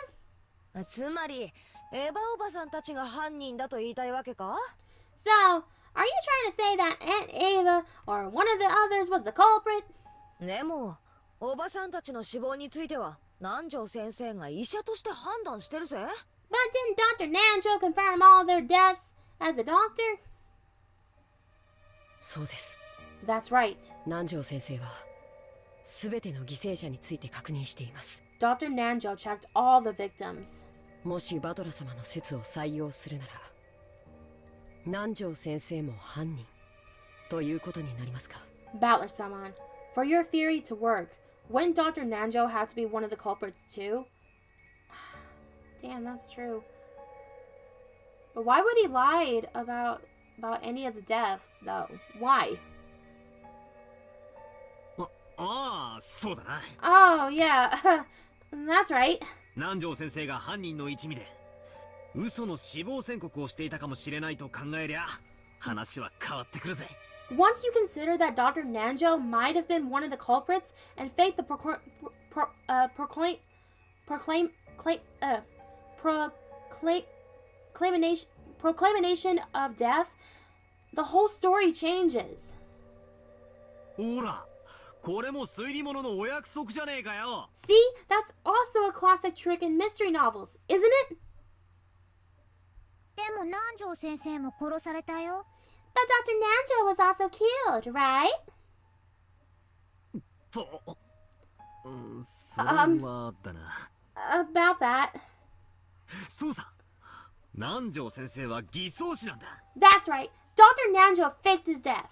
つまりエヴァおばさんたちが犯人だと言いたいわけか？ So, are you trying to say that Aunt Ava or one of the others was the culprit? でもおばさんたちの死亡については南條先生が医者として判断してるぜ。 But didn't Dr. Nanjo confirm all their deaths as a doctor? そうです。 That's right. 南條先生は全ての犠牲者について確認しています。 Dr. Nanjo checked all the victims. もしバトラ様の説を採用するなら、南條先生も犯人ということになりますか？ Battler-sama, for your theory to work, wouldn't Dr. Nanjo have to be one of the culprits too? Damn, that's true. But why would he lie about any of the deaths, though? Why? ああ、そうだな。 Oh, yeah. That's right. 南條先生が犯人の一味で嘘の死亡宣告をしていたかもしれないと考えりゃ話は変わってくるぜ。 Once you consider that Dr. Nanjo might have been one of the culprits and faked the proclamation of death, the whole story changes. ほら、これも推理物のお約束じゃねえかよ。 See, that's also a classic trick in mystery novels, isn't it? でも南條先生も殺されたよ。 But Dr. Nanjo was also killed, right? と、それはだな。 About that. そうさ、南條先生は偽装師なんだ。 That's right. Dr. Nanjo faked his death.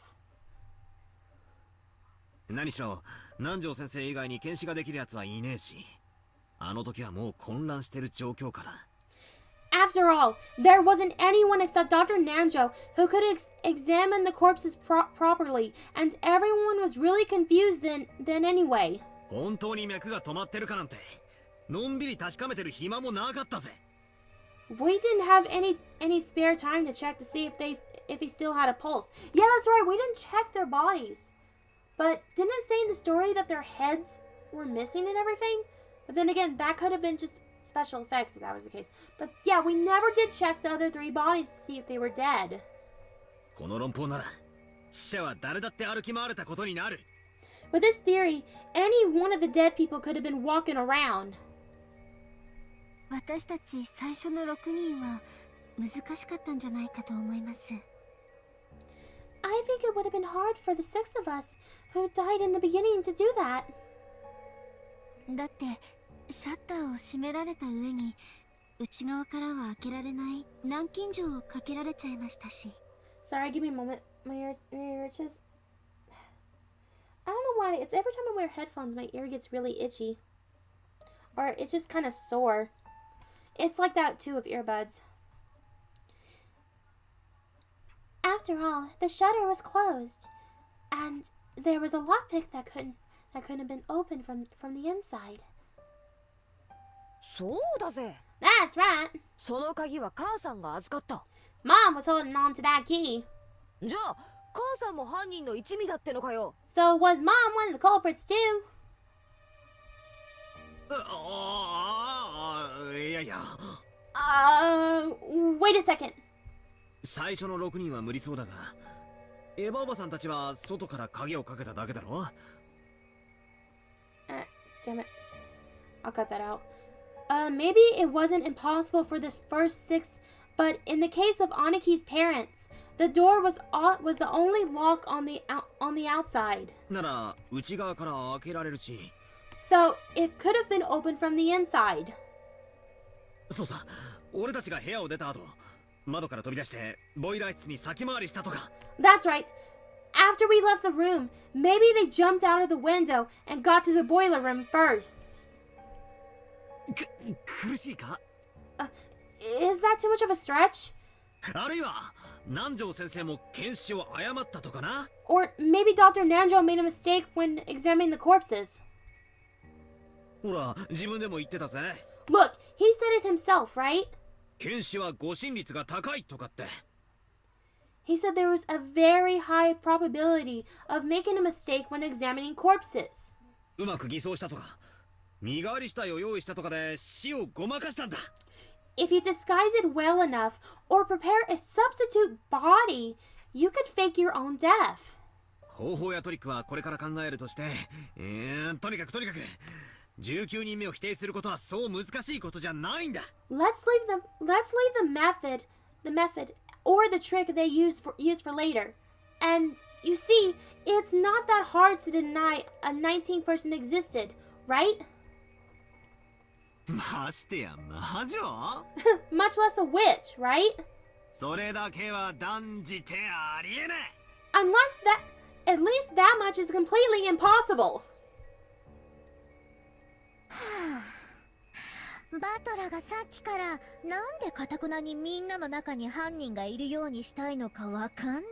何しろ、南條先生以外に検視ができるやつはいねえし、あの時はもう混乱してる状況下だ。 After all, there wasn't anyone except Dr. Nanjo who could examine the corpses properly, and everyone was really confused then anyway. 本当に脈が止まってるかなんて、のんびり確かめてる暇もなかったぜ。 We didn't have any spare time to check to see if he still had a pulse. Yeah, that's right. We didn't check their bodies. But didn't it say in the story that their heads were missing and everything? But then again, that could have been just special effects if that was the case. But yeah, we never did check the other 3 bodies to see if they were dead. この論法なら死者は誰だって歩き回れたことになる。 With this theory, any one of the dead people could have been walking around. 私たち最初の6人は難しかったんじゃないかと思います。I think it would have been hard for the 6 of us who died in the beginning to do that. だってシャッターを閉められた上に内側からは開けられない南京錠をかけられちゃいましたし。 Sorry, give me a moment. My ear itches. I don't know why. It's every time I wear headphones, my ear gets really itchy. Or it's just kind of sore. It's like that too with earbuds. After all, the shutter was closed, and there was a lockpick that couldn't have been opened from the inside. そうだぜ。 That's right. その鍵は母さんが預かった。 Mom was holding on to that key. じゃあ母さんも犯人の一味だってのかよ。 So was Mom one of the culprits too? いやいや。 Wait a second. 最初の6人は無理そうだが、エヴァおばさんたちは外から鍵をかけただけだろ。 Damn it. I'll cut that out. Maybe it wasn't impossible for this first 6, but in the case of Aniki's parents, the door was the only lock on the outside. なら内側から開けられるし。 So it could have been opened from the inside. そうさ、俺たちが部屋を出た後、窓から飛び出してボイラー室に先回りしたとか。 That's right. After we left the room, maybe they jumped out of the window and got to the boiler room first. 苦しいか？ Is that too much of a stretch? あるいは南條先生も検視を誤ったとかな？ Or maybe Dr. Nanjo made a mistake when examining the corpses. ほら、自分でも言ってたぜ。 Look, he said it himself, right? 検視は誤審率が高いとかって。 He said there was a very high probability of making a mistake when examining corpses. うまく偽装したとか、身代わり死体を用意したとかで死をごまかしたんだ。 If you disguise it well enough or prepare a substitute body, you could fake your own death. 方法やトリックはこれから考えるとして、とにかく19人目を否定することはそう難しいことじゃないんだ。 Let's leave the method or the trick they use for later. And you see, it's not that hard to deny a 19th person existed, right? ましてや魔女？ Much less a witch, right? それだけは断じてありえない。 At least that much is completely impossible. バトラがさっきからなんで堅くなにみんなの中に犯人がいるようにしたいのかわかんない。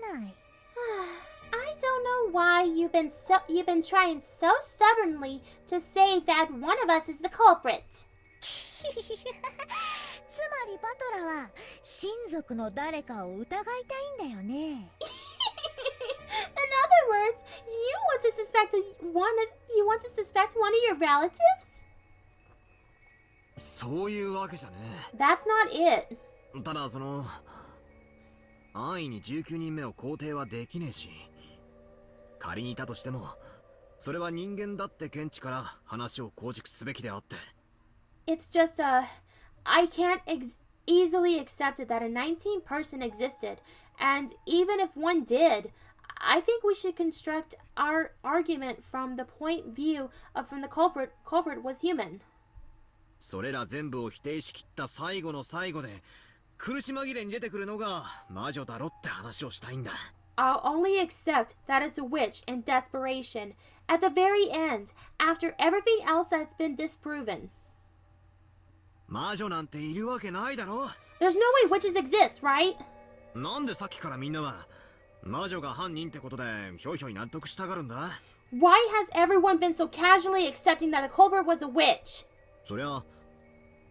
I don't know why you've been trying so stubbornly to say that one of us is the culprit. つまりバトラは親族の誰かを疑いたいんだよね。 In other words, you want to suspect one of your relatives? そういうわけじゃね That's not it. え。ただ安易に19人目を肯定はできねえし、仮にいたとしてもそれは人間だって見地から話を構築すべきであって。 It's just I can't easily accept it that a 19th person existed, and even if one did, I think we should construct our argument from the point view of from the culprit was human. それら全部を否定しきった最後の最後で苦し紛れに出てくるのが魔女だろって話をしたいんだ。 I'll only accept that it's a witch in desperation at the very end, after everything else that's been disproven. 魔女なんているわけないだろ。 There's no way witches exist, right? なんでさっきからみんなは魔女が犯人ってことでひょいひょい納得したがるんだ？ Why has everyone been so casually accepting that the culprit was a witch? そりゃ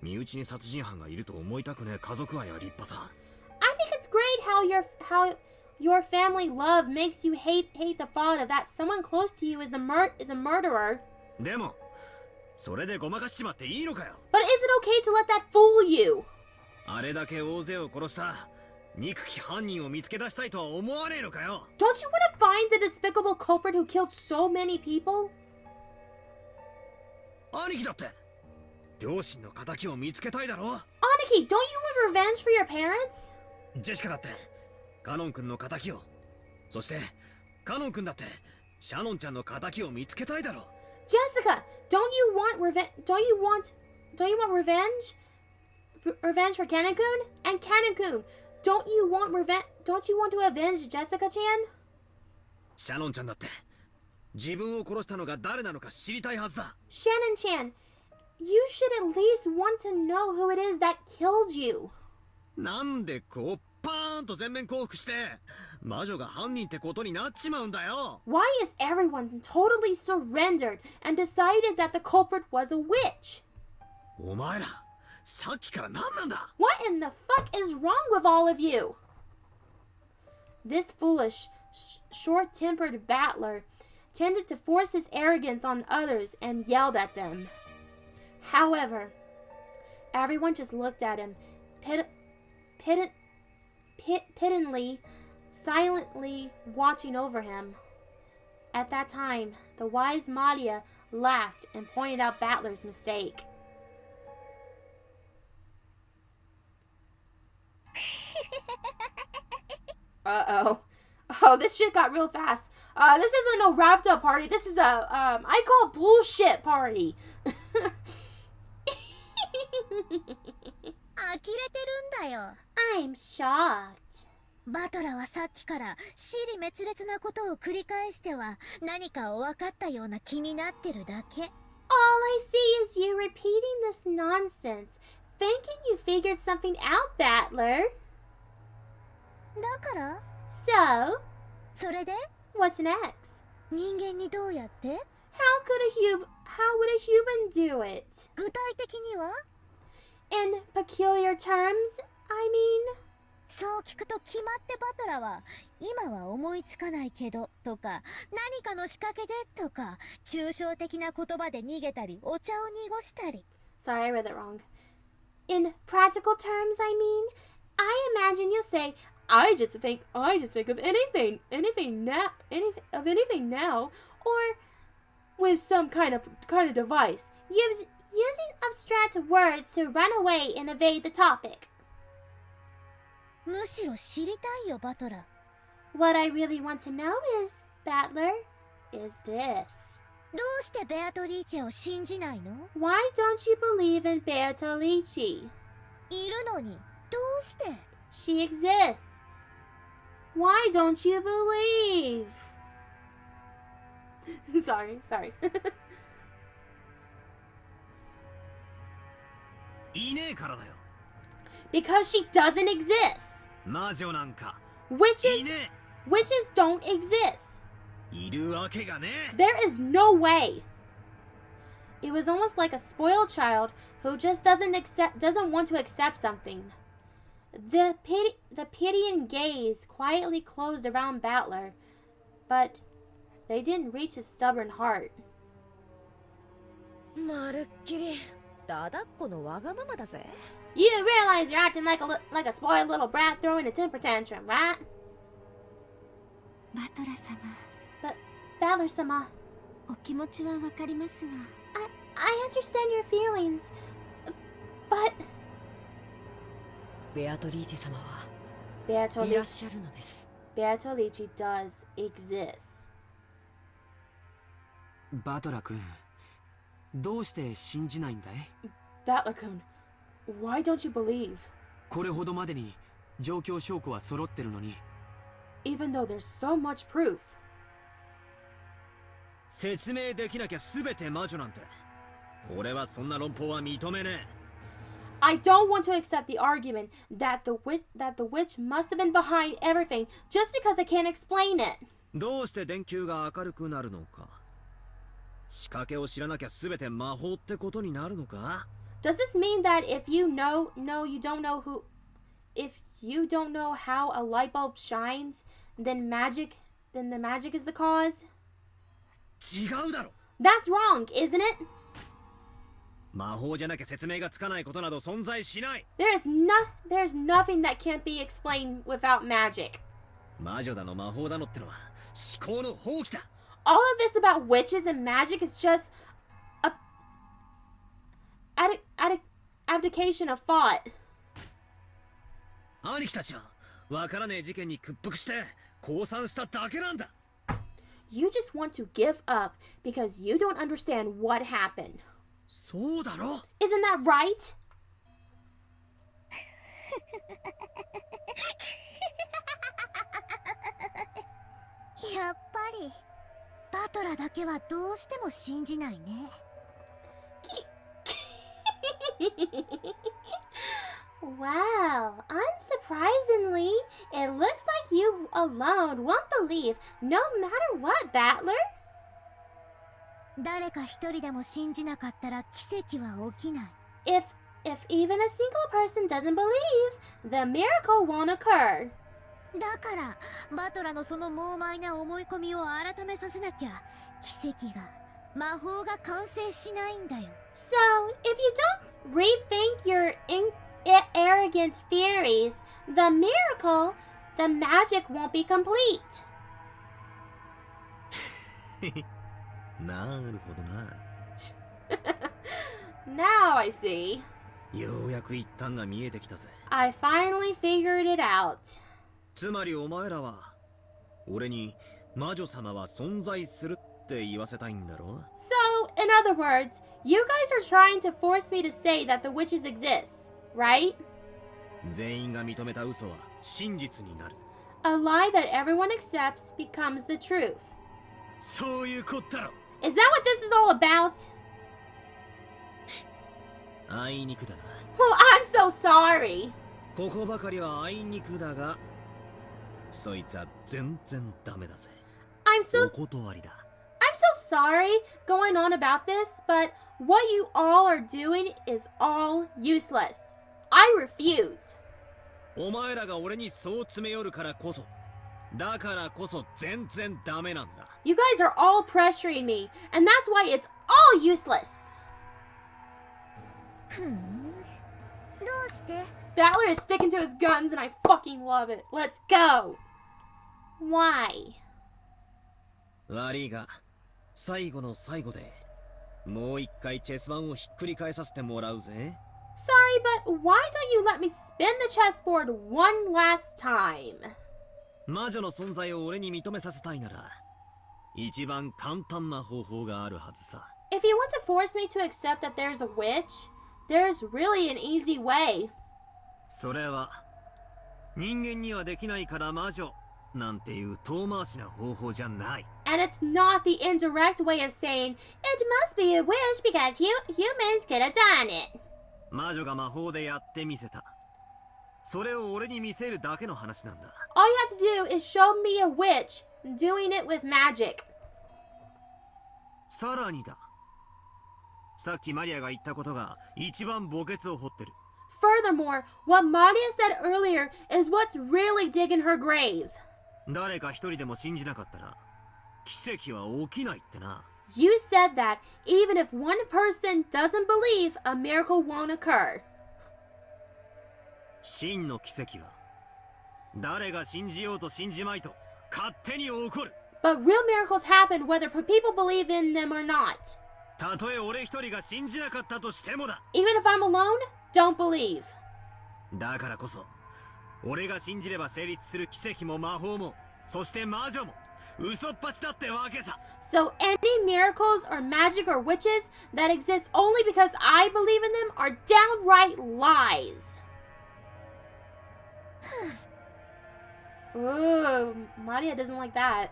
身内に殺人犯がいると思いたくねえ家族愛は立派さ。 I think it's great how your family love makes you hate the thought of that someone close to you is a murderer. でもそれでごまかしちまっていいのかよ。 But is it okay to let that fool you? あれだけ大勢を殺した憎き犯人を見つけ出したいとは思わねえのかよ。 Don't you want to find the despicable culprit who killed so many people? 兄貴だって両親の仇を見つけたいだろ。 Aniki, don't you want revenge for your parents? ジェシカだってカノン君の仇を、そしてカノン君だってシャノンちゃんの仇を見つけたいだろ。 Jessica, don't you want revenge? Don't you want revenge? Revenge for Canon-kun? And Canon-kun, don't you want to avenge Jessica-chan? シャノンちゃんだって自分を殺したのが誰なのか知りたいはずだ。 Shannon-chan, you should at least want to know who it is that killed you. なんでこうパーンと全面降伏して魔女が犯人ってことになっちまうんだよ。 Why is everyone totally surrendered and decided that the culprit was a witch? お前らさっきから何なんだ。 What in the fuck is wrong with all of you? This foolish, short-tempered battler tended to force his arrogance on others and yelled at them. However, everyone just looked at him, pityingly, silently watching over him. At that time, the wise Maria laughed and pointed out Battler's mistake. Uh-oh. Oh, this shit got real fast. This isn't no wrapped up party. This is a, I call bullshit party. 呆れてるんだよ。 I'm shocked. バトラーはさっきから支離滅裂なことを繰り返しては何かを分かったような気になってるだけ。 All I see is you repeating this nonsense, thinking you figured something out, Battler. だから So, それで what's next? 人間にどうやって How would a human do it? 具体的には In peculiar terms, I mean? そう聞くと決まってバトラーは今は思いつかないけどとか何かの仕掛けでとか抽象的な言葉で逃げたりお茶を濁したり。 Sorry, I read that wrong. In practical terms, I mean, I imagine you'll say, I just think of anything now, or with some kind of device, using abstract words to run away and evade the topic. むしろ知りたいよバトラー。 What I really want to know is, Battler, is this. どうしてベアトリーチェを信じないの？ Why don't you believe in Beatrice? いるのにどうして？ She exists. Why don't you believe? sorry. いねえからだよ。 Because she doesn't exist. 魔女なんか Witches いね don't exist. え。いるわけがねえ。 There is no way. It was almost like a spoiled child who just doesn't want to accept something. The pitying gaze quietly closed around Battler, but they didn't reach his stubborn heart. まるっきりだだっこのわがままだぜ。 You realize you're acting like a spoiled little brat throwing a temper tantrum, right? バトラ様、 But Battler-sama, お気持ちはわかりますが。 I understand your feelings, but ベアトリーチェ様は Beatrice いらっしゃるのです。 Beatrice does exist. バトラ君、どうして信じないんだい？ Battler-kun, why don't you believe? これほどまでに状況証拠は揃ってるのに。 Even though there's so much proof. 説明できなきゃ全て魔女なんて。俺はそんな論法は認めねえ。 I don't want to accept the argument that the witch must have been behind everything just because I can't explain it. どうして電球が明るくなるのか仕掛けを知らなきゃ全て魔法ってことになるのか? Does this mean that if you know, you don't know who, if you don't know how a light bulb shines, then the magic is the cause? 違うだろ。 That's wrong, isn't it? 魔法じゃなきゃ説明がつかないことなど存在しない。 There's nothing that can't be explained without magic. 魔女だの魔法だのってのは思考の放棄だ。 All of this about witches and magic is just abdication of thought. 兄貴たちはわからねえ事件に屈服して降参しただけなんだ。 You just want to give up because you don't understand what happened. そうだろ。 Isn't that right? やっぱりバトラだけはどうしても信じないね。Wow, unsurprisingly, it looks like you alone won't believe no matter what, Battler. 誰か一人でも信じなかったら奇跡は起きない。If even a single person doesn't believe, the miracle won't occur. だからバトラのその猛獰な思い込みを改めさせなきゃ奇跡が魔法が完成しないんだよ。 So, if you don't rethink your arrogant theories, the miracle, the magic won't be complete. なるほどな。 Now I see. ようやく一端が見えてきたぜ。 I finally figured it out. つまりお前らは俺に魔女様は存在するって言わせたいんだろ? So, in other words, you guys are trying to force me to say that the witches exist, right? 全員が認めた嘘は真実になる。 A lie that everyone accepts becomes the truth. そういうこったろ。 Is that what this is all about? あいにくだな。 Well, I'm so sorry. ここばかりはあいにくだが、そいつは全然ダメだぜ。 I'm so お断りだ。 I'm so sorry going on about this, but what you all are doing is all useless. I refuse. お前らが俺にそう詰め寄るからこそ、だからこそ全然ダメなんだ。 You guys are all pressuring me, and that's why it's all useless. どうして Battler is sticking to his guns, and I fucking love it. Let's go. Why? 悪いが、最後の最後で、もう一回チェス盤をひっくり返させてもらうぜ。 Sorry, but why don't you let me spin the chessboard one last time? 魔女の存在を俺に認めさせたいなら、一番簡単な方法があるはずさ。 If you want to force me to accept that there's a witch, there's really an easy way. それは、人間にはできないから魔女なんていう遠回しな方法じゃない。 And it's not the indirect way of saying, it must be a wish because humans could have done it. 魔女が魔法でやってみせた。それを俺に見せるだけの話なんだ。 All you have to do is show me a witch doing it with magic. さらにだ。さっきマリアが言ったことが一番墓穴を掘ってる。 Furthermore, what Maria said earlier is what's really digging her grave. 誰か一人でも信じなかったら、奇跡は起きないってな。 You said that even if one person doesn't believe, a miracle won't occur. 真の奇跡は、誰が信じようと信じまいと勝手に起こる。 But real miracles happen whether people believe in them or not. たとえ俺一人が信じなかったとしてもだ。 Even if I'm alone, don't believe. だからこそ、俺が信じれば成立する奇跡も魔法も、そして魔女も、嘘っぱちだってわけさ。 So any miracles or magic or witches that exist only because I believe in them are downright lies. Ooh, Maria doesn't like that.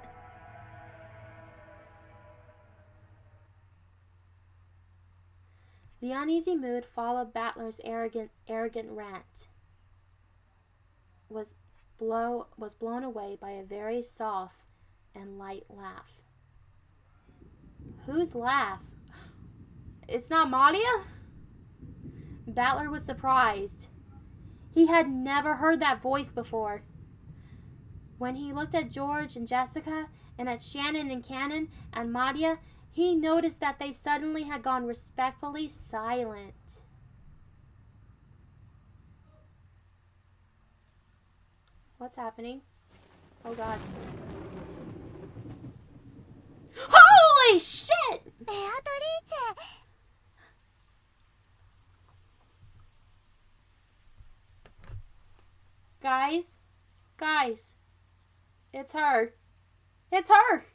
The uneasy mood followed Battler's arrogant rant was blown away by a very soft and light laugh. Whose laugh? It's not Madia? Battler was surprised. He had never heard that voice before. When he looked at George and Jessica, and at Shannon and Cannon and Madia, he noticed that they suddenly had gone respectfully silent. What's happening? Oh god. Holy shit! Beatrice! Guys, it's her. It's her!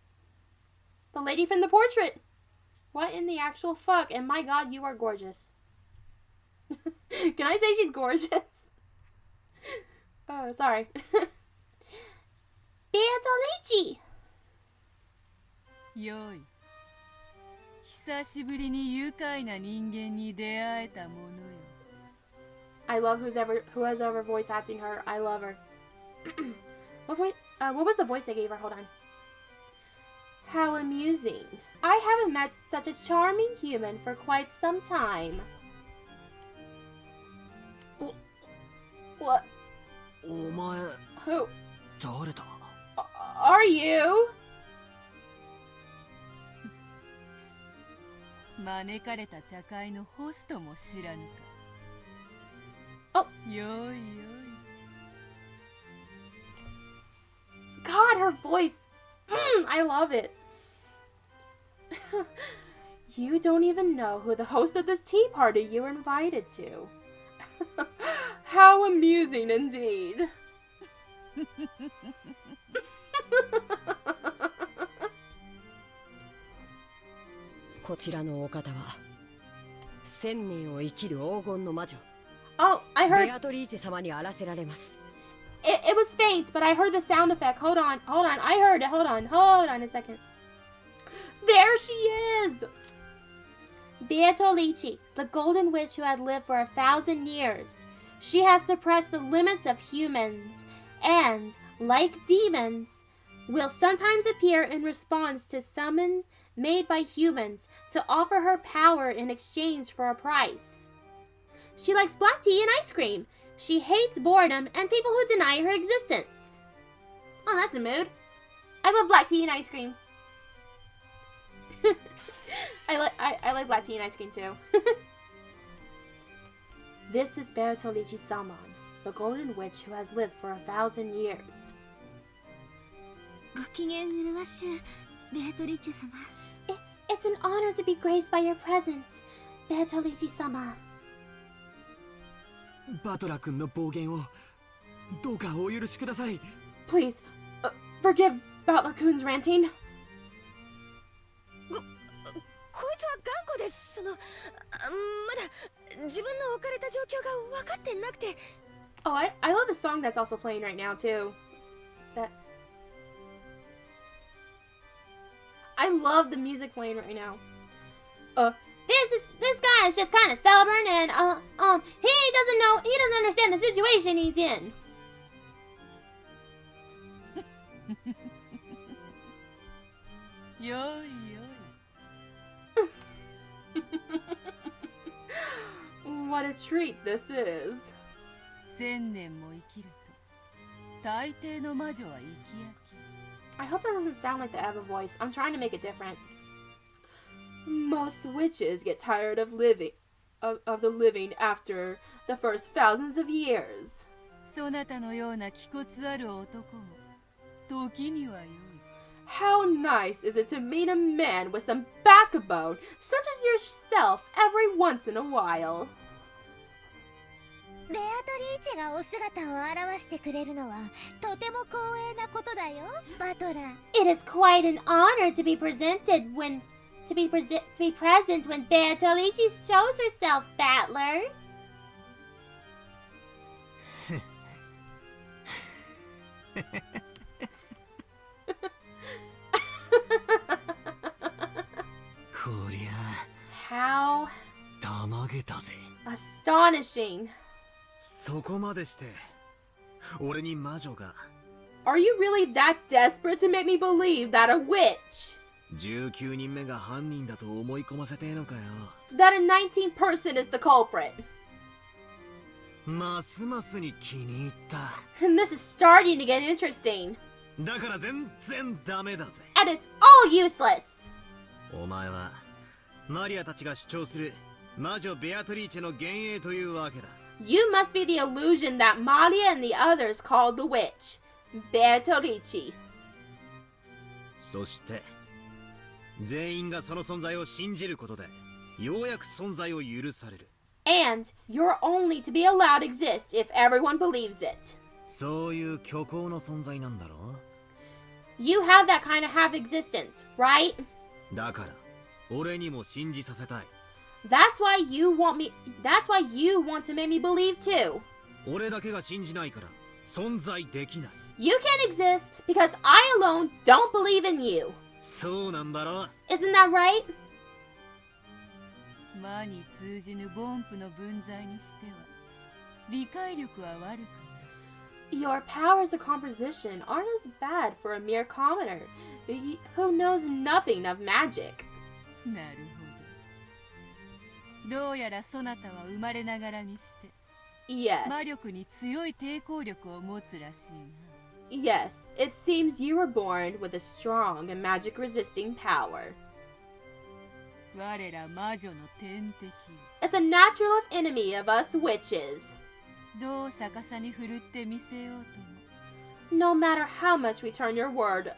The lady from the portrait. What in the actual fuck? And my god, you are gorgeous. Can I say she's gorgeous? Oh, sorry. Beatrice! よい。久しぶりに愉快な人間に出会えたものよ。I love who has ever voice acting her. I love her. What was the voice I gave her? Hold on. How amusing. I haven't met such a charming human for quite some time. What? お前 Who? 誰だ Are you? 招かれた茶会のホストも知らぬか。よいよい。God, her voice. I love it. You don't even know who the host of this tea party you were invited to. How amusing indeed. こちらのお方は1000年を生きる黄金の魔女 Oh, I heard ベアトリーチェ様にあらせられます。 it was faint, but I heard the sound effect. Hold on. I heard it. Hold on a second. There she is! Beatrice, the golden witch who had lived for 1,000 years. She has suppressed the limits of humans and, like demons, will sometimes appear in response to summon made by humans to offer her power in exchange for a price. She likes black tea and ice cream. She hates boredom and people who deny her existence. Oh, that's a mood. I love black tea and ice cream. I like black tea and ice cream too. This is Beatrice Saman, the golden witch who has lived for 1,000 years. ご機嫌うるわしゅ、ベアトリーチェ様。It's an honor to be graced by your presence, Beatrice Sama. バトラ君の暴言をどうかお許しください。 Please, forgive Battler-kun's ranting. こいつは頑固です。まだ自分の置かれた状況が分かってなくて。 Oh, I love the song that's also playing right now too. I love the music playing right now. This guy is just kind of stubborn and he doesn't understand the situation he's in. Yo, yo. What a treat this is. 1000年も生きると大抵の魔女は生き飽き。 I hope that doesn't sound like the Eva voice. I'm trying to make it different. Most witches get tired of living after the first thousands of years. そなたのような気骨ある男も時には良い。 How nice is it to meet a man with some backbone, such as yourself, every once in a while. ベアトリーチェがお姿を現してくれるのはとても光栄なことだよ、バトラー。 It is quite an honor to be present when Beatrice shows herself, Battler. How たまげたぜ。 astonishing. そこまでして俺に魔女が Are you really that desperate to make me believe that a witch? 19人目が犯人だと思い込ませてえのかよ。 That a 19th person is the culprit. ますますに気に入った。 And this is starting to get interesting. だから全然ダメだぜ。 And it's all useless. お前はマリアたちが主張する魔女ベアトリーチェの幻影というわけだ。 You must be the illusion that Maria and the others called the witch, Beatrice. そして全員がその存在を信じることでようやく存在を許される。 And you're only to be allowed to exist if everyone believes it. そういう虚構の存在なんだろ You have that kind of half existence, right? だから俺にも信じさせたい。 That's why you want to make me believe too. 俺だけが信じないから存在できない。 You can't exist because I alone don't believe in you. そうなんだろ Isn't that right? 魔に通じぬ凡夫の分際にしては理解力は悪くない。 Your powers of composition aren't as bad for a mere commoner who knows nothing of magic. なるほど。どうやらそなたは生まれながらにして Yes. 魔力に強い抵抗力を持つらしいな。 Yes, it seems you were born with a strong and magic-resisting power. 我ら魔女の天敵。 It's a natural enemy of us witches. どう逆さに振るってみせようとも No matter how much we turn your world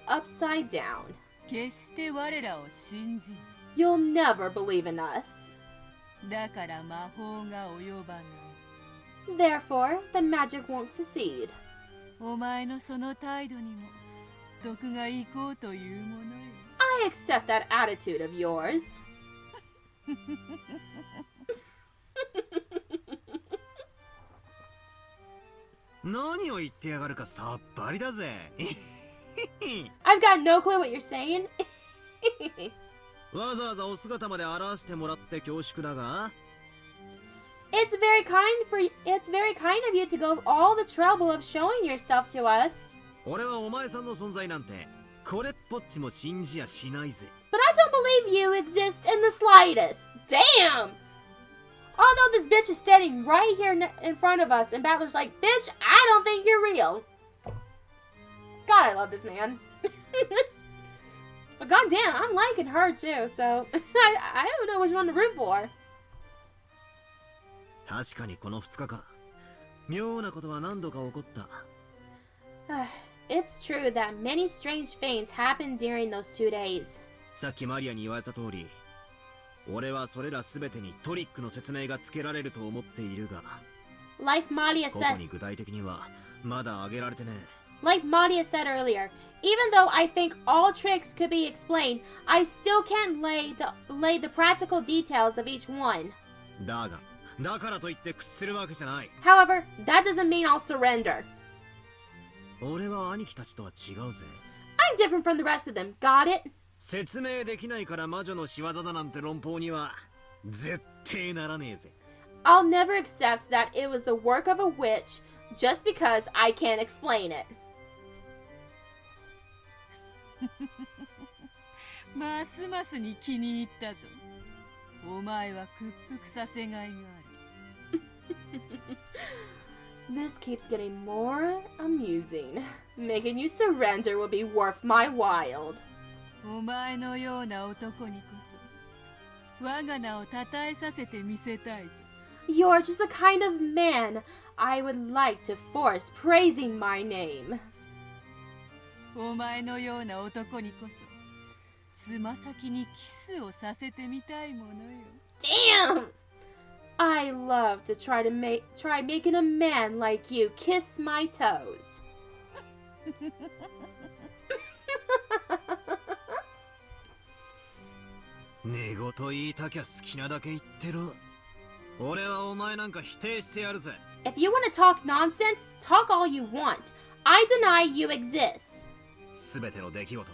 upside down, 決して我らを信じ you'll never believe in us. だから魔法が及ばない。 Therefore, the magic won't succeed. お前のその態度にも毒が行こうというものよ。 I accept that attitude of yours. 何を言ってやがるかさっぱりだぜ。 I've got no clue what you're saying. わざわざお姿まで表してもらって恐縮だが、 It's very kind of you to go all the trouble of showing yourself to us. 俺はお前さんの存在なんてこれっぽっちも信じやしないぜ。 But I don't believe you exist in the slightest. Damn! Although this bitch is standing right here in front of us, and Battler's like, bitch, I don't think you're real. God, I love this man. But goddamn, I'm liking her too, so I don't know which one to root for. 確かにこの2日間、妙なことは何度か起こった。 It's true that many strange things happened during those 2 days. さっきマリアに言われた通り、俺はそれら全てにトリックの説明がつけられると思っているが、 Like Maria ここ said, に具体的にはまだ挙げられてねえ。 like Maria said earlier, even though I think all tricks could be explained, I still can't lay the practical details of each one. だからといって屈するわけじゃない。 However, that doesn't mean I'll surrender. 俺は兄貴たちとは違うぜ。 I'm different from the rest of them, got it? 説明できないから魔女の仕業だなんて論法には絶対ならねえぜ。 I'll never accept that it was the work of a witch just because I can't explain it. ますますに気に入ったぞ。お前は屈服させがいがある。 This keeps getting more amusing. Making you surrender will be worth my while. お前のような男にこそ我が名を称えさせてみせたいぞ。 You're just the kind of man I would like to force praising my name. お前のような男にこそつま先にキスをさせてみたいものよ。 Damn! I love to try making a man like you kiss my toes. 寝言言いたきゃ好きなだけ言ってろ。俺はお前なんか否定してやるぜ。 If you want to talk nonsense, talk all you want. I deny you exist. すべての出来事、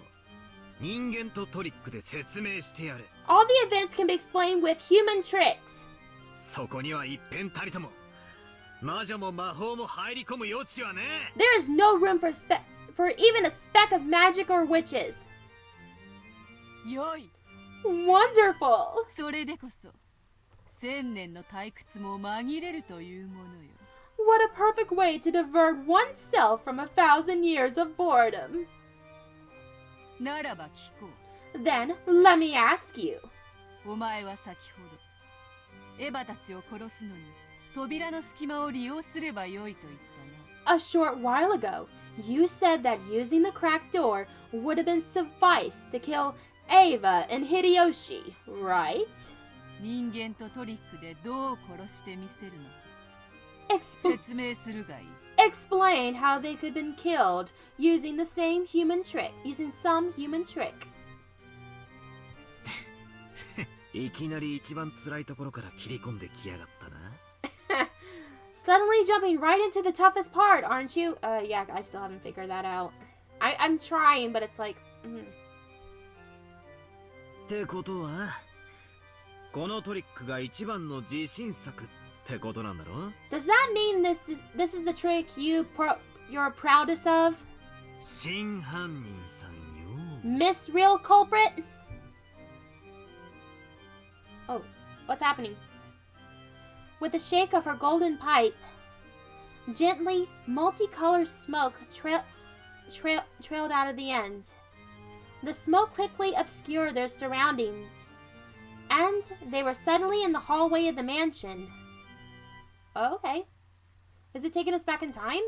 人間とトリックで説明してやる。 All the events can be explained with human tricks. そこには一片たりとも魔女も魔法も入り込む余地はね。 There is no room for even a speck of magic or witches. 良い。 Wonderful! それでこそ千年の退屈も紛れるというものよ。 What a perfect way to divert oneself from 1,000 years of boredom. ならば聞こ Then, let me ask you. う。お前は先ほどエヴァたちを殺すのに扉の隙間を利用すればよいと言ったな。 A short while ago, you said that using the cracked door would have been suffice to kill Ava and Hideyoshi, right? 人間とトリックでどう殺してみせるのか Expl- 説明するがいい。 explain how they could have been killed using some human trick. いきなり一番辛いところから切り込んできやがったな。Suddenly jumping right into the toughest part, aren't you? Yeah, I still haven't figured that out. I'm trying, but it's like... ってことはこのトリックが一番の自信作ってことなんだろ？ Does that mean this is the trick you're proudest of? 真犯人さんよ。 Miss Real Culprit? Oh, what's happening? With a shake of her golden pipe, gently, multicolored smoke trailed out of the end. The smoke quickly obscured their surroundings, and they were suddenly in the hallway of the mansion. Oh, okay. Is it taking us back in time?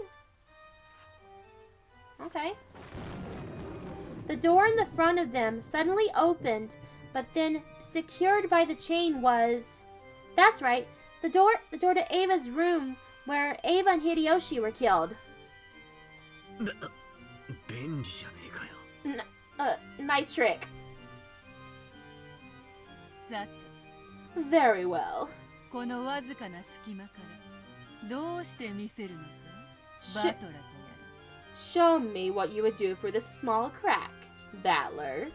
Okay. The door in the front of them suddenly opened, but then secured by the chain was... That's right, the door to Ava's room where Ava and Hideyoshi were killed. 便利じゃねえかよ。Nice trick. さて Very well. このわずかな隙間からどうして見せるのかバトラーとやら。 Show me what you would do for this small crack, Battler.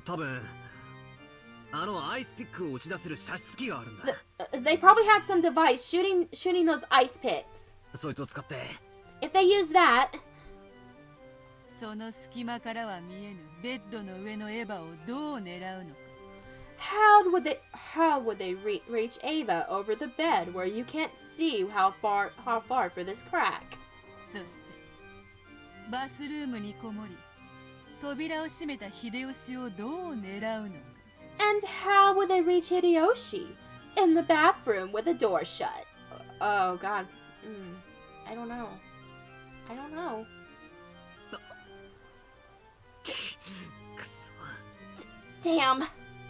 多分あのアイスピックを打ち出せる射出機があるんだ。 They probably had some device shooting those ice picks. そいつを使って If they use that, その隙間からは見えぬベッドの上のエヴァをどう狙うのか。 how would they reach Ava over the bed where you can't see how far for this crack? そしてバスルームにこもり扉を閉めた秀吉をどう狙うのか。 And how would they reach Hideyoshi in the bathroom with the door shut? Oh God, I don't know.くそ。 Damn,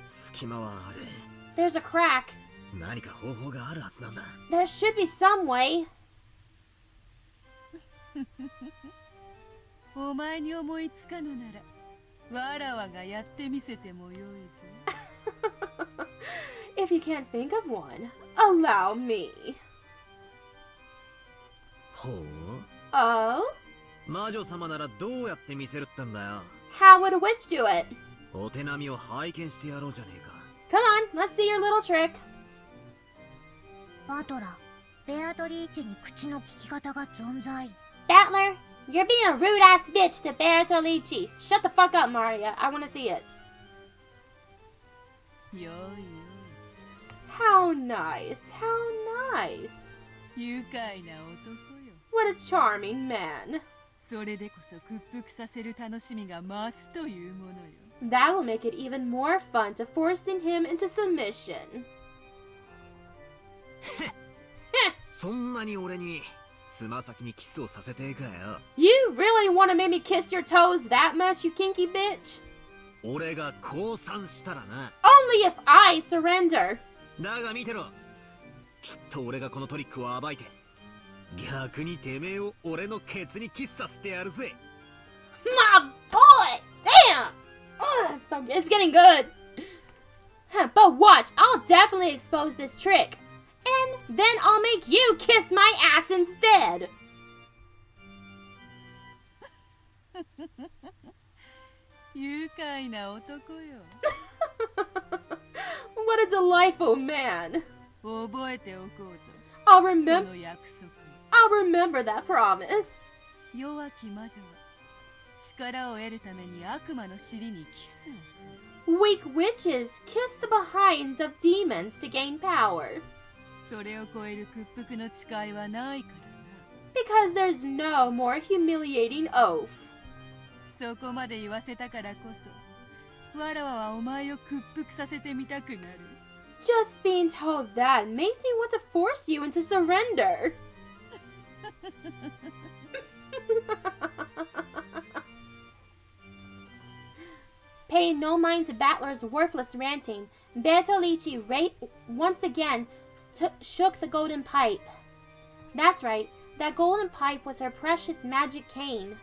隙間はある。 there's a crack. 何か方法があるはずなんだ。 There should be some way. お前に思いつかぬならわらわがやってみせてもよいぞ。 If you can't think of one, allow me. ほう。 Oh? 魔女様ならどうやって見せるってんだよ。 How would a witch do it? お手並みを拝見してやろうじゃねえか。 Come on, let's see your little trick. バトラ、ベアトリーチェに口の利き方が存在。 Battler, you're being a rude ass bitch to Beatrice. Shut the fuck up, Maria. I want to see it. よいよ How nice, how nice. い愉快な男よ。 What a charming man. それでこそ屈服させる楽しみが増すというものよ。 That will make it even more fun to forcing him into submission. そんなに俺につま先にキスをさせてえかよ。 You really want to make me kiss your toes that much, you kinky bitch? 俺が降参したらな。 Only if I surrender. だが見てろ。きっと俺がこのトリックを暴いて逆にてめえを俺のケツにキスさせてやるぜ。 My boy! Damn! It's getting good. But watch, I'll definitely expose this trick. And then I'll make you kiss my ass instead. 愉快な男よ。 What a delightful man. 覚えておこうぞ。 I'll そ remember の約束。 I'll remember that promise. 弱き魔女は力を得るために悪魔の尻にキスをする。 Weak witches kiss the behinds of demons to gain power. それを超える屈服の誓いはないからな。 Because there's no more humiliating oath. そこまで言わせたからこそ、わらわはお前を屈服させてみたくなる。 Just being told that makes me want to force you into surrender. Paying no mind to Battler's worthless ranting, Beatrice once again shook the golden pipe. That's right, that golden pipe was her precious magic cane.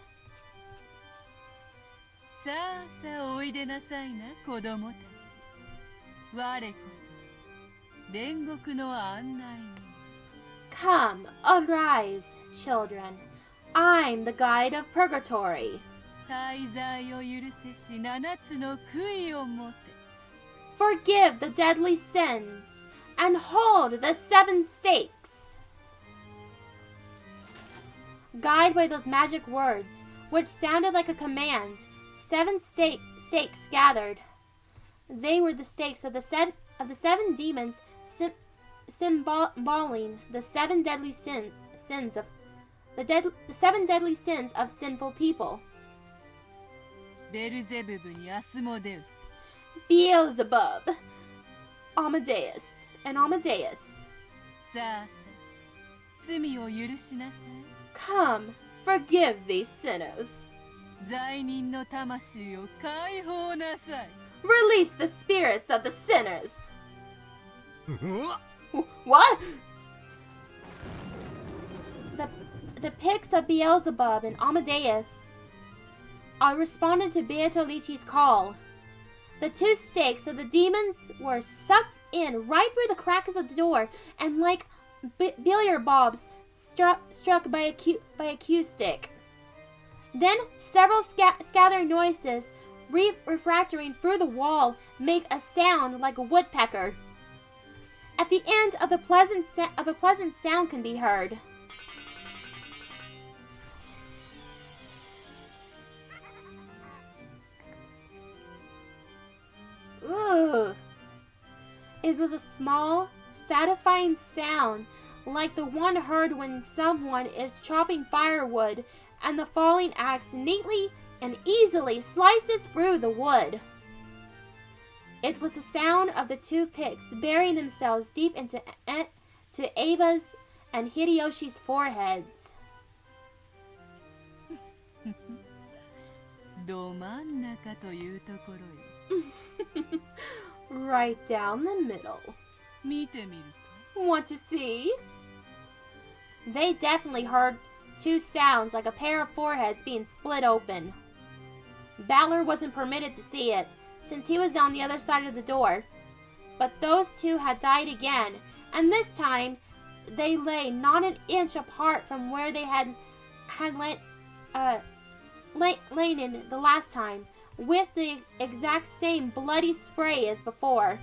さあさあおいでなさいな子供たち。我こそ煉獄の案内人。 Come, arise, children. I'm the guide of purgatory. 大罪を許せし七つの悔いをもて。 Forgive the deadly sins and hold the 7 stakes. Guided by those magic words, which sounded like a command, 7 stakes gathered. They were the stakes of the 7 demons, symboling the 7 deadly sins of the 7 deadly sins of sinful people. ベルゼブブにアスモデウス。 Beelzebub, Amadeus, and Amadeus. さあさあ罪を許しなさい。 Come, forgive these sinners. 罪人の魂を解放なさい。 Release the spirits of the sinners. うわ What? The picks of Beelzebub and Amadeus responded to Beatrice's call. The 2 stakes of the demons were sucked in right through the cracks of the door, and like billiard balls struck by a cue stick. Then several scattering noises, refractoring through the wall, make a sound like a woodpecker. At the end of a pleasant sound can be heard. Ugh. It was a small, satisfying sound, like the one heard when someone is chopping firewood and the falling axe neatly and easily slices through the wood. It was the sound of the 2 picks burying themselves deep into Ava's and Hideyoshi's foreheads. ど真ん中というところよ。 Right down the middle. 見てみるか。 Want to see? They definitely heard 2 sounds like a pair of foreheads being split open. Battler wasn't permitted to see it, since he was on the other side of the door. But those 2 had died again, and this time they lay not an inch apart from where they had lain in the last time, with the exact same bloody spray as before.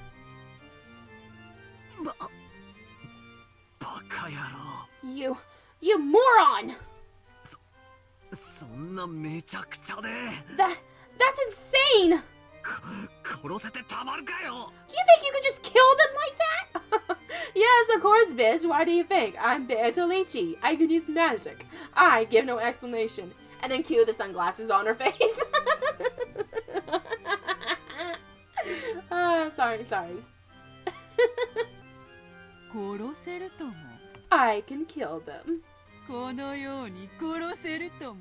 バカ野郎 You moron! そんなめちゃくちゃで That's insane! 殺せてたまるかよ You think you could just kill them like that? Yes, of course, bitch. Why do you think? I'm Beatrice. I can use magic. I give no explanation. And then cue the sunglasses on her face. Sorry. 殺せるとも。 I can kill them. このように殺せるとも。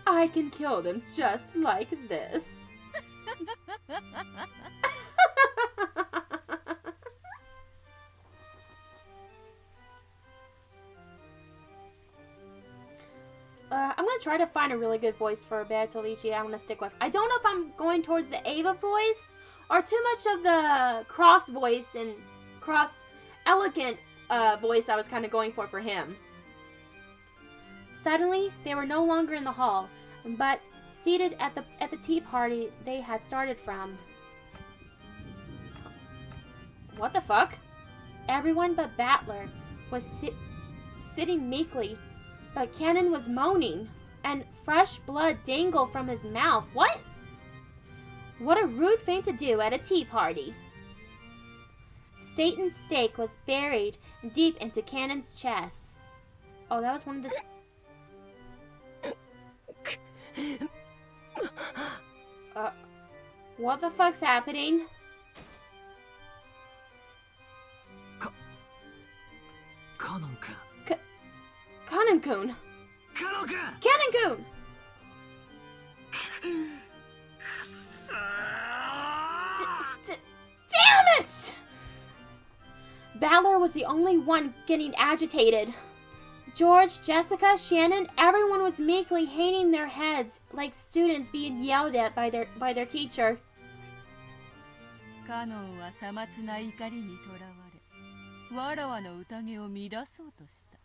I can kill them just like this. I'm gonna try to find a really good voice for Beatrice. I'm gonna stick with. I don't know if I'm going towards the Ava voice or too much of the cross voice and cross elegant voice I was kind of going for him. Suddenly, they were no longer in the hall, but seated at the tea party they had started from. What the fuck? Everyone but Battler was sitting meekly, but Cannon was moaning. and fresh blood dangled from his mouth. What? What a rude thing to do at a tea party. Satan's stake was buried deep into Cannon's chest. Oh, that was one of the... what the fuck's happening? Kanon-kun. Kanon-kun. Kanon-kun! Kanon-kun! Damn it! Battler was the only one getting agitated. George, Jessica, Shannon, everyone was meekly hanging their heads like students being yelled at by their teacher. カノンはさまつな怒りにとらわれ、わらわの宴を乱そうとした。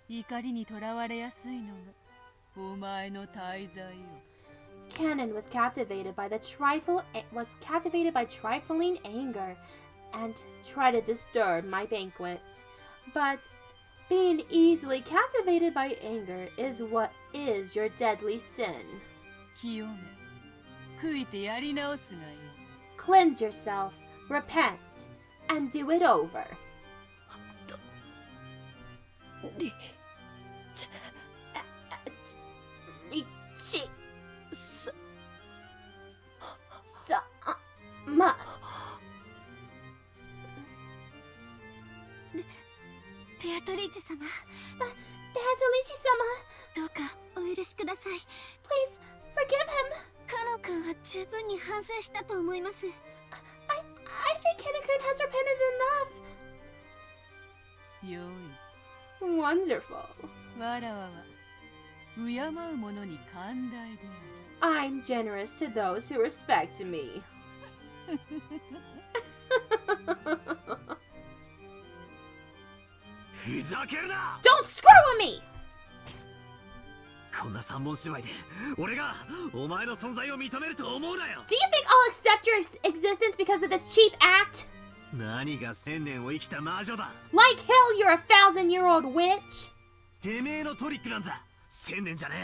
怒りにとらわれやすいのがお前の大罪よ。Cannon was captivated by trifling anger and tried to disturb my banquet. But being easily captivated by anger is what is your deadly sin. 清め、悔いてやり直すがよ。Cleanse yourself, repent, and do it over. Beatrice 様、Beatrice-sama, どうかお許しください。 please forgive him. カノ君は十分に反省したと思います。I think Kanon-kun has repented enough. よ Wonderful. い。わらわは敬う者に寛大である。 I'm generous to those who respect me. ふざけるな！ Don't screw with me! こんな三本芝居で俺がお前の存在を認めると思うなよ。 Do you think I'll accept your existence because of this cheap act? 何が1000年を生きた魔女だ。 Like hell, you're a 1,000-year-old witch. てめえのトリックなんざ1000年じゃねえ。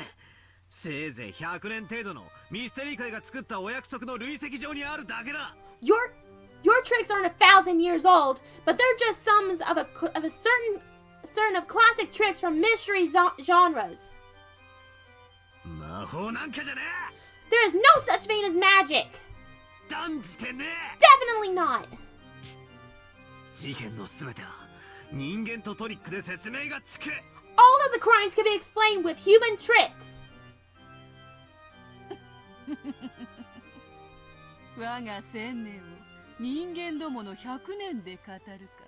せいぜい100年程度のミステリー界が作ったお約束の累積上にあるだけだ。 Your tricks aren't 1,000 years old, but they're just sums of a certain of classic tricks from mystery genres. 魔法なんかじゃね There is no such thing as magic. え。断じてねえ。 Definitely not. 事件の全ては人間とトリックで説明がつく。 All of the crimes can be explained with human tricks. 我が1000年を人間どもの100年で語るか。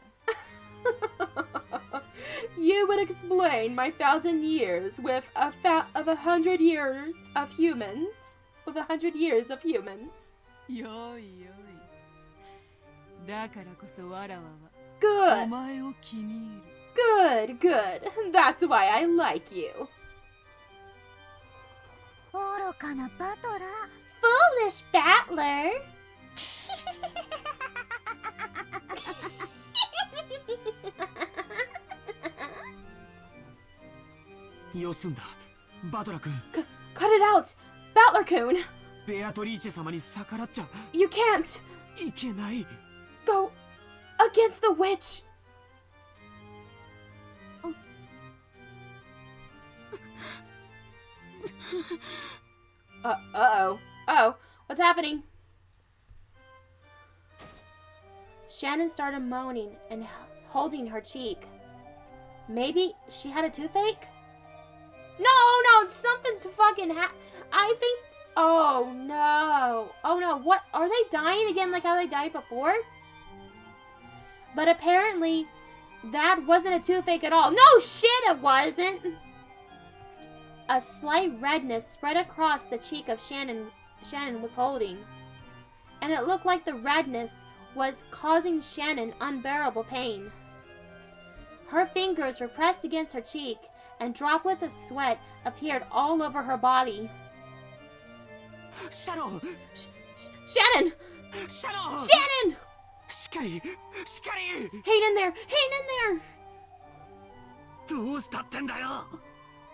You would explain my 1,000 years with 100 years of humans. With 100 years of humans. よいよい。だからこそわらわはお Good, 前を気に入る。 good. That's why I like you. 愚かなバトラー。 Foolish Battler. よすんだ、バトラ君。 Cut it out, Battler-kun. ベアトリーチェ様に逆らっちゃ You can't いけない。 go against the witch. Uh-oh. Oh, what's happening? Shannon started moaning and holding her cheek. Maybe she had a toothache? No, something's fucking I think... Oh, no. Oh, no. What? Are they dying again like how they died before? But apparently, that wasn't a toothache at all. No shit, it wasn't. A slight redness spread across the cheek of Shannon was holding. And it looked like the redness was causing Shannon unbearable pain. Her fingers were pressed against her cheek, and droplets of sweat appeared all over her body. シャロン、 Shannon! シャロン、 Shannon! しっかり、しっかり。 Hang in there! Hang in there! どうしたってんだよ。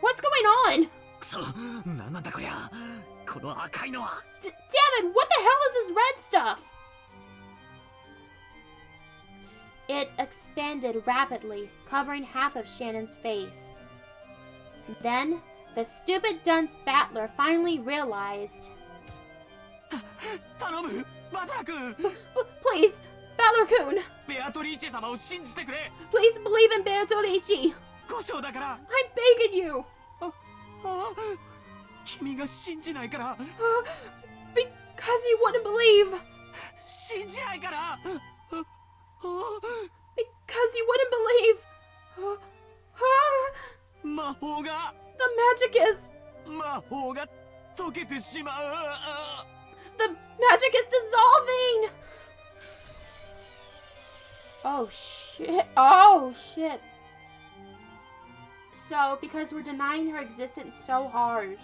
What's going on? くそ、なんなんだこりゃ。この赤いのは。Damn it! What the hell is this red stuff? It expanded rapidly, covering half of Shannon's face. Then, the stupid dunce Battler finally realized. 頼む、バトラ君。Please, Battler-kun, ベアトリーチェ様を信じてくれ。 please believe in Beatrice. 故障だから。I'm begging you. 君が信じないから。Because you wouldn't believe. 信じないから。 Because you wouldn't believe. 魔法が。The magic is. 魔法が溶けてしまう。 The magic is dissolving. Oh shit. Oh shit. So, because we're denying her existence so hard,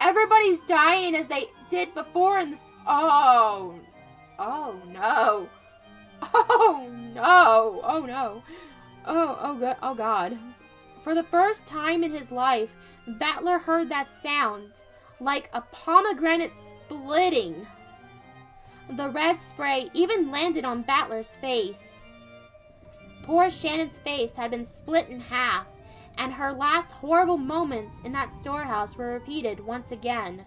everybody's dying as they did before in this. Oh. Oh no. Oh no. Oh no. Oh god. For the first time in his life, Battler heard that sound, like a pomegranate splitting. The red spray even landed on Battler's face. Poor Shannon's face had been split in half, and her last horrible moments in that storehouse were repeated once again.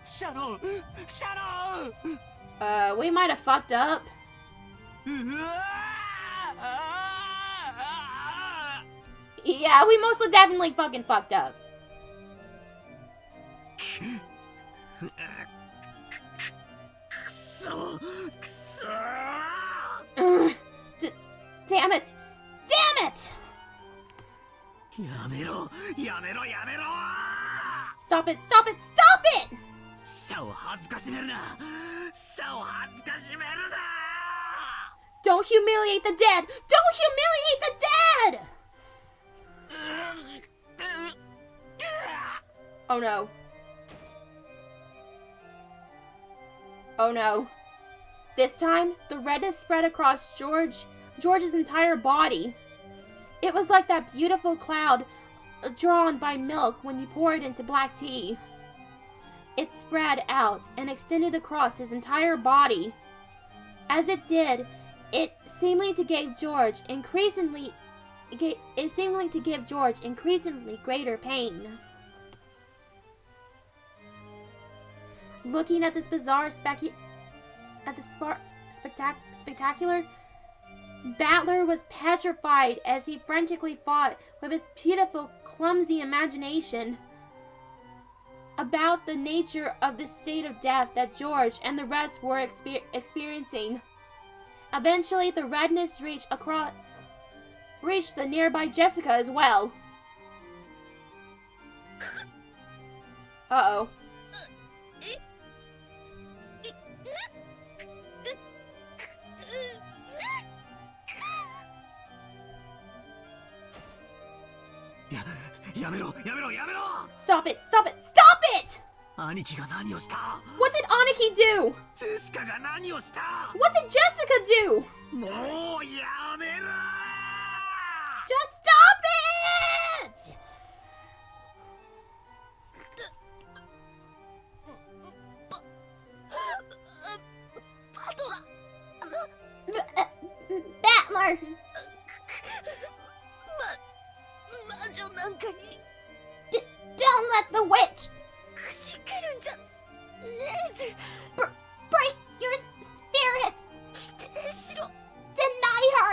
Shadow! Shadow! We might have fucked up. Yeah, we mostly definitely fucking fucked up. Damn it! Damn it! Stop it! Stop it! Stop it! Don't humiliate the dead! Don't humiliate the dead! Oh no. Oh no. This time, the redness spread across George's entire body. It was like that beautiful cloud drawn by milk when you pour it into black tea. It spread out and extended across his entire body. As it did, it seemingly to give George increasingly greater pain. Looking at this bizarre spectacular, Battler was petrified as he frantically fought with his pitiful, clumsy imagination about the nature of the state of death that George and the rest were experiencing. Eventually, the redness reached the nearby Jessica as well. Uh-oh. Stop it! Stop it! Stop it! What did Aniki do? What did Jessica do? Just stop it! Battler! Don't let the witch break your spirit! Deny her!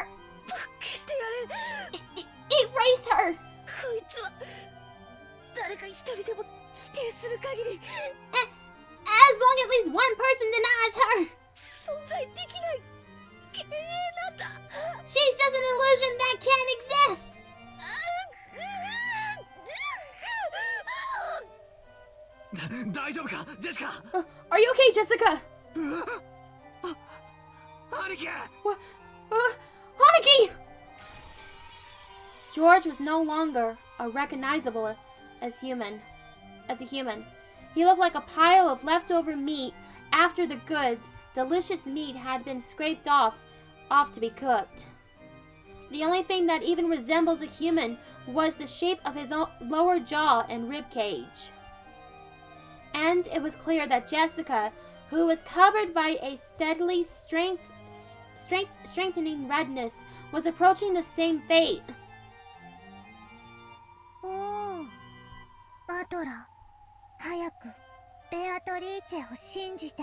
Erase her! As long as at least one person denies her! She's just an illusion that can't exist! Are you okay, Jessica? What? Aniki! George was no longer recognizable as a human. He looked like a pile of leftover meat after the good, delicious meat had been scraped off to be cooked. The only thing that even resembles a human was the shape of his lower jaw and rib cage. And it was clear that Jessica, who was covered by a steadily strengthening redness, was approaching the same fate. おお、バトラー、早くベアトリーチェを信じて。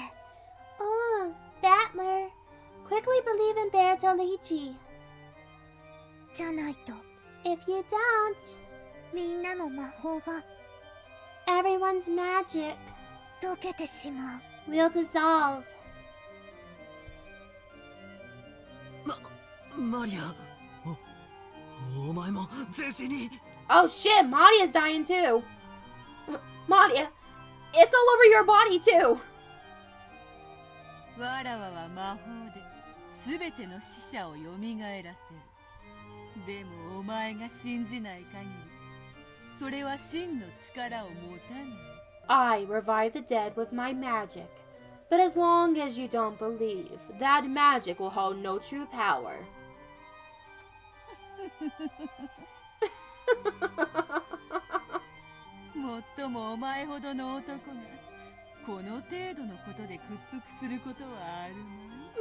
Oh, Battler, quickly believe in Beatrice. じゃないと If you don't, みんなの魔法が everyone's magic 溶けてしまう。 will dissolve. マリア、お前も全身に。 Oh shit, Maria's dying too. Maria, it's all over your body too. わらわは魔法で全ての死者を蘇らせる。でもお前が信じない限り、それは真の力を持たない。I revive the dead with my magic. But as long as you don't believe, that magic will hold no true power. もっともお前ほどの男がこの程度のことで屈服することはある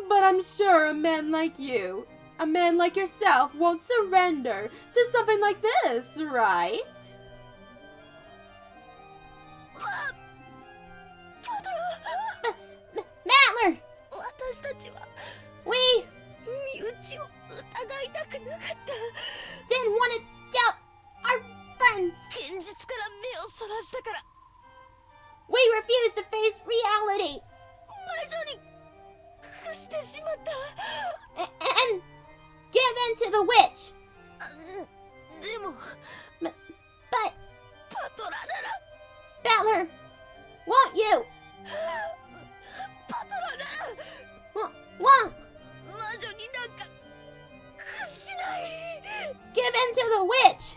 まい。 But I'm sure a man like you, a man like yourself, won't surrender to something like this, right? バトラ Battler! ー、私たちは We 身内を疑いたくなかった。 didn't want to doubt our friends. 現実から目をそらしたから。 We refused to face reality. 魔女に屈してしまった。 And give in to the witch. でも But バトラなら Battler, won't you? バトラなら Won't 魔女になんか屈しない。 give in to the witch.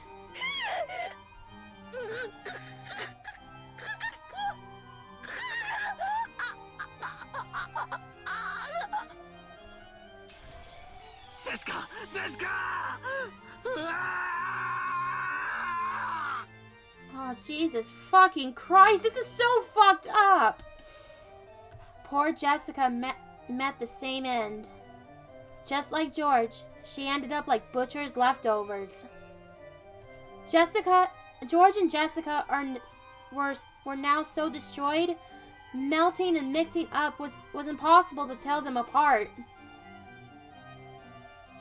Jessica! Oh, Jesus fucking Christ, this is so fucked up. Poor Jessica met the same end. Just like George, she ended up like butcher's leftovers. George and Jessica were now so destroyed, melting and mixing up was impossible to tell them apart.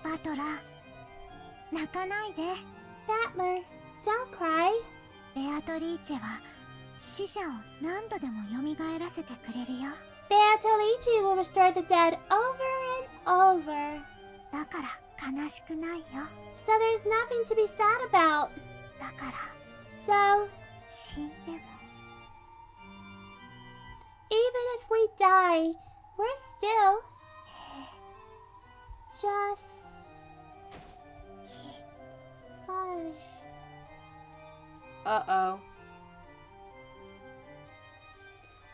バトラー、泣かないで。 Battler, don't cry. ベアトリーチェは死者を何度でも蘇らせてくれるよ。 Beatrice will restore the dead over and over. だから悲しくないよ。 So there's nothing to be sad about. だから So, 死んでも even if we die, we're still just fine. Uh-oh.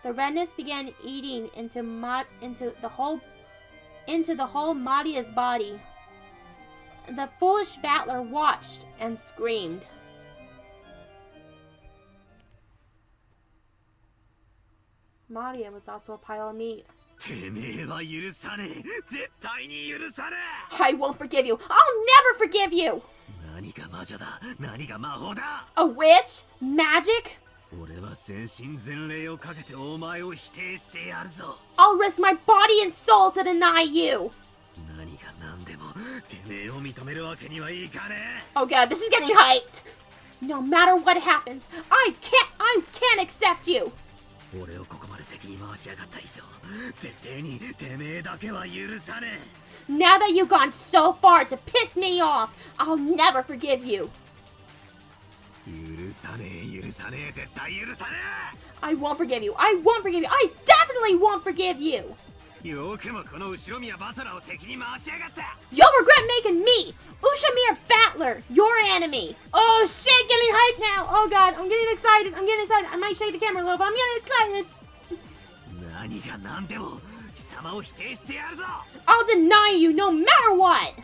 The redness began eating into the whole Maria's body. The foolish battler watched and screamed. Maria was also a pile of meat. てめえは許さねえ。絶対に許さね I won't forgive you. I'll never forgive you. え。何が魔女だ。何が魔法だ。 A witch? Magic? 俺は全身全霊をかけてお前を否定してやるぞ。 I'll risk my body and soul to deny you. 何が何でもてめえを認めるわけにはいかねえ。 Oh god, this is getting hyped. No matter what happens, I can't accept you. 俺をここまで敵に回しやがった以上、絶対にてめえだけは許さねえ。 Now that you've gone so far to piss me off, I'll never forgive you. 許さねえ、許さねえ、絶対許さね I won't forgive you. I won't forgive you. I definitely won't forgive you. え。よくもこの後ろ宮バトラーを敵に回しやがった。 You'll regret making me, Ushiromiya Battler, your enemy. Oh shit, getting hyped now. Oh god, I'm getting excited. I might shake the camera a little, but I'm getting excited. 何が何でも貴様を否定してやるぞ。 I'll deny you no matter what.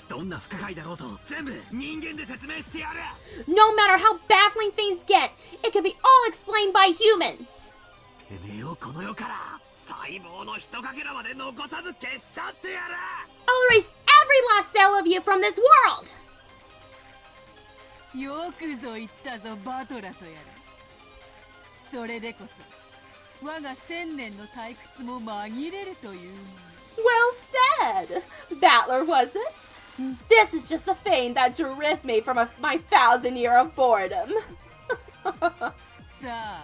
どんな不可解だろうと全部人間で説明してやる。 No matter how baffling things get, it can be all explained by humans. てめえをこの世から細胞のひとかけらまで残さず消し去ってやる。 I'll erase every last cell of you from this world. よくぞ言ったぞバトラとやら。それでこそ我が千年の退屈も紛れるというもの。 Well said, Battler, was it? This is just the fame that drift me from my 1,000 year of boredom. さあ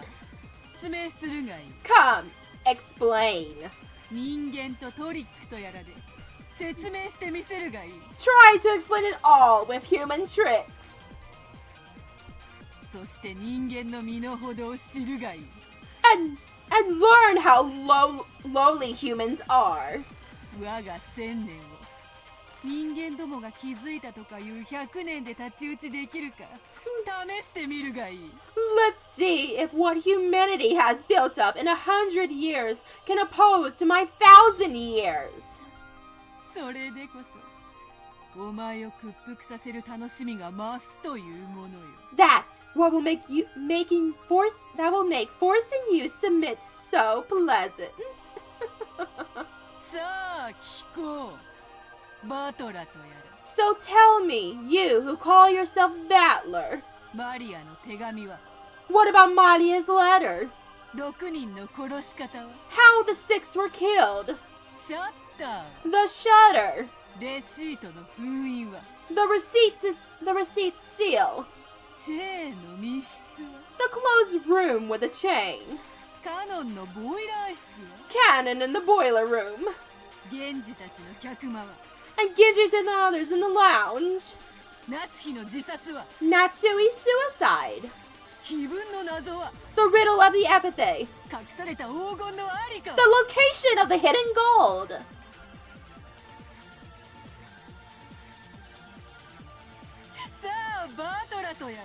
説明するがいい。 Come, explain. 人間とトリックとやらで説明してみせるがいい。 Try to explain it all with human tricks. そして人間の身の程を知るがいい。 And learn how lowly humans are. 我が千年を人間どもが気づいたとかいう100年で太刀打ちできるか試してみるがいい。 Let's see if what humanity has built up in 100 years can oppose to my 1,000 years. それでこそお前を屈服させる楽しみが増すというものよ。 That's what will make forcing you submit so pleasant. さあ聞こうバトラとやら。 So tell me, you who call yourself Battler, マリアの手紙は what about Maria's letter? 6人の殺し方は How the 6 were killed? シャッタ The shutter? ーレシートの封印は The receipt's seal? チェーンの密室は The closed room with a chain? カノンのボイラー室は Cannon in the boiler room? 源氏たちの客間は And Gidget and the others in the lounge? 夏日の自殺は Natsui's suicide? 気分の謎は The riddle of the Epitaph? 隠された黄金のありか The location of the hidden gold? さあバトラとやら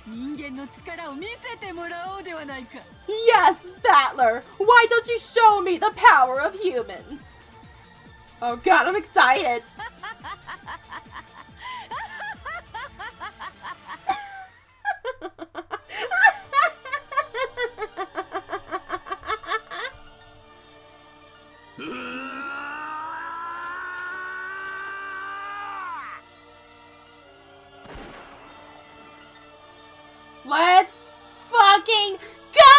人間の力を見せてもらおうではないか。 Yes, Battler! Why don't you show me the power of humans? Oh god, I'm excited! Let's fucking go!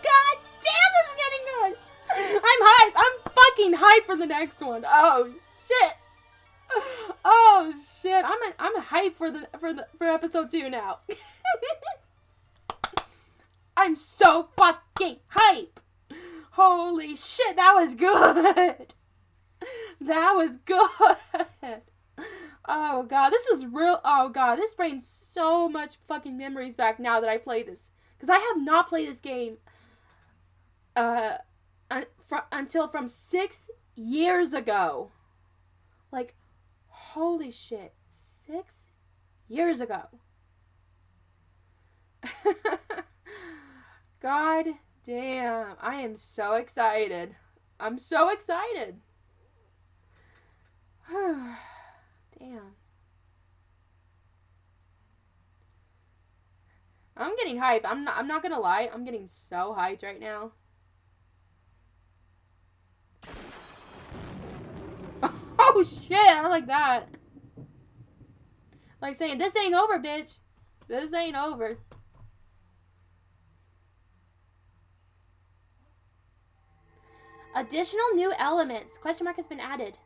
God damn, this is getting good! I'm hyped! I'm fucking hyped for the next one. Oh shit! Oh shit! I'm hyped for episode 2 now. I'm so fucking hyped! Holy shit, that was good! That was good! Oh god, this is real. Oh god, this brings so much fucking memories back now that I play this. Because I have not played this game until from 6 years ago. Like, holy shit. 6 years ago. God damn. I am so excited. I'm so excited. Damn. I'm getting hyped. I'm not gonna lie. I'm getting so hyped right now. Oh shit, I like that. Like saying, this ain't over, bitch. This ain't over. Additional new elements. Question mark has been added.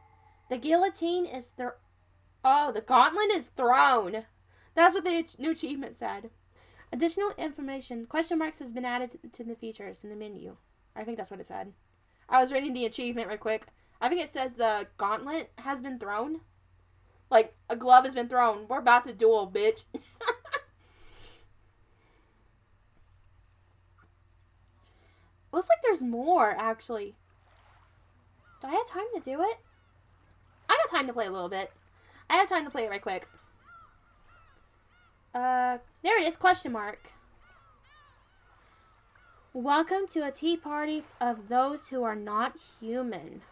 The guillotine is Oh, the gauntlet is thrown. That's what the new achievement said. Additional information. Question marks has been added to the features in the menu. I think that's what it said. I was reading the achievement real quick. I think it says the gauntlet has been thrown. Like, a glove has been thrown. We're about to duel, bitch. Looks like there's more, actually. Do I have time to do it? I got time to play a little bit. I have time to play it right quick. There it is, question mark. Welcome to a tea party of those who are not human.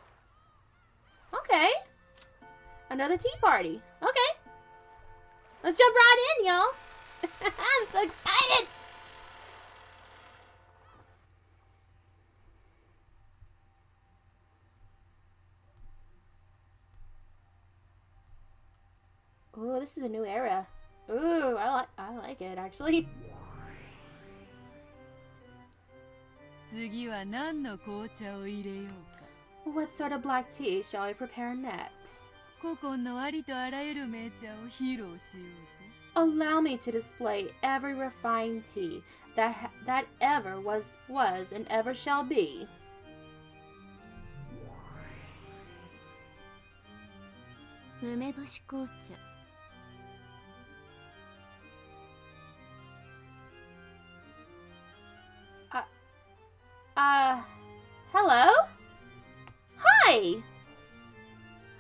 Okay. Another tea party. Okay. Let's jump right in, y'all. I'm so excited. Ooh, this is a new era. Ooh, I like it actually. 次は何の紅茶を入れようか。 What sort of black tea shall I prepare next? 古今のありとあらゆる名茶を披露しようぜ。 Allow me to display every refined tea that ever was and ever shall be. 梅干し紅茶。 Hello? Hi!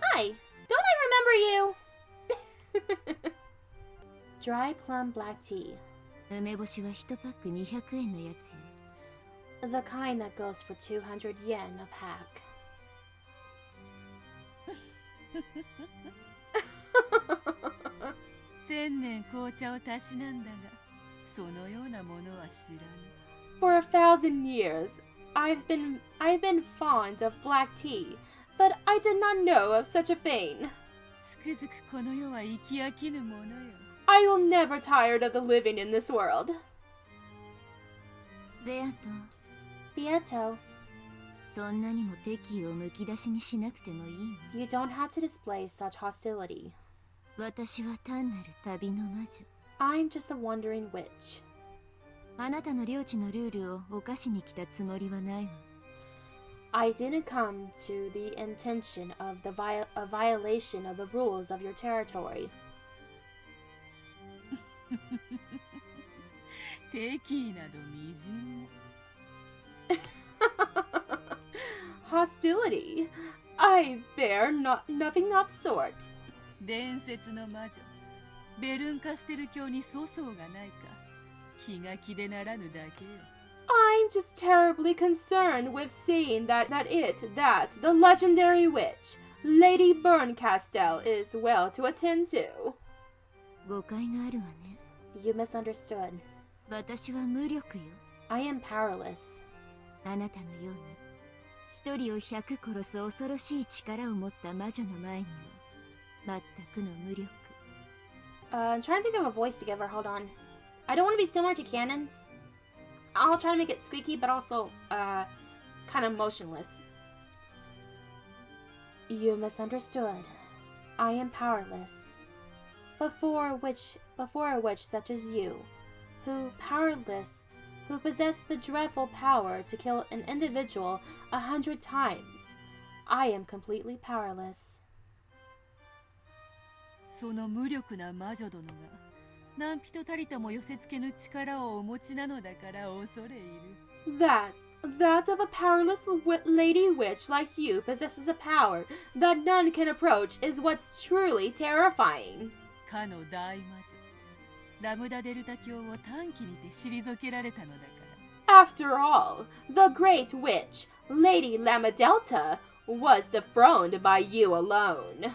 Hi! Don't I remember you? Dry plum black tea. 梅干しは1パック200円のやつよ。 The kind that goes for 200 yen a pack. 1000年紅茶をたしなんだが、そのようなものは知らぬ。 For 1,000 years, I've been fond of black tea, but I did not know of such a thing. つくづくこの世は生き飽きぬものよ。 I will never tire of the living in this world. ベアト、 Beato, そんなにも敵意をむき出しにしなくてもいいの。 you don't have to display such hostility. 私は単なる旅の魔女。 I'm just a wandering witch. あなたの領地のルールを犯しに来たつもりはないわ。 I didn't come to the intention of a violation of the rules of your territory. 敵意などみじんも。 Hostility? I bear nothing of sort. 伝説の魔女、ベルンカステル教に粗相がないか、気が気でならぬだけよ。 I'm just terribly concerned with seeing that the legendary witch, Lady Berncastel, is well to attend to. 誤解があるわね。 You misunderstood. 私は無力よ。 I am powerless. あなたのような一人を100殺す恐ろしい力を持った魔女の前には全くの無力。 I'm trying to think of a voice to give her. Hold on. I don't want to be similar to Cannon's. I'll try to make it squeaky, but also, kind of motionless. You misunderstood. I am powerless. Before a witch such as you, who possess the dreadful power to kill an individual 100 times, I am completely powerless. その無力な魔女殿が何人たりとも寄せつけぬ力をお持ちなのだから恐れ入る。 That of a powerless lady witch like you possesses a power that none can approach is what's truly terrifying. かの大魔女、ラムダデルタ教を短期にて退けられたのだから。 After all, the great witch, Lady Lamadelta, was dethroned by you alone.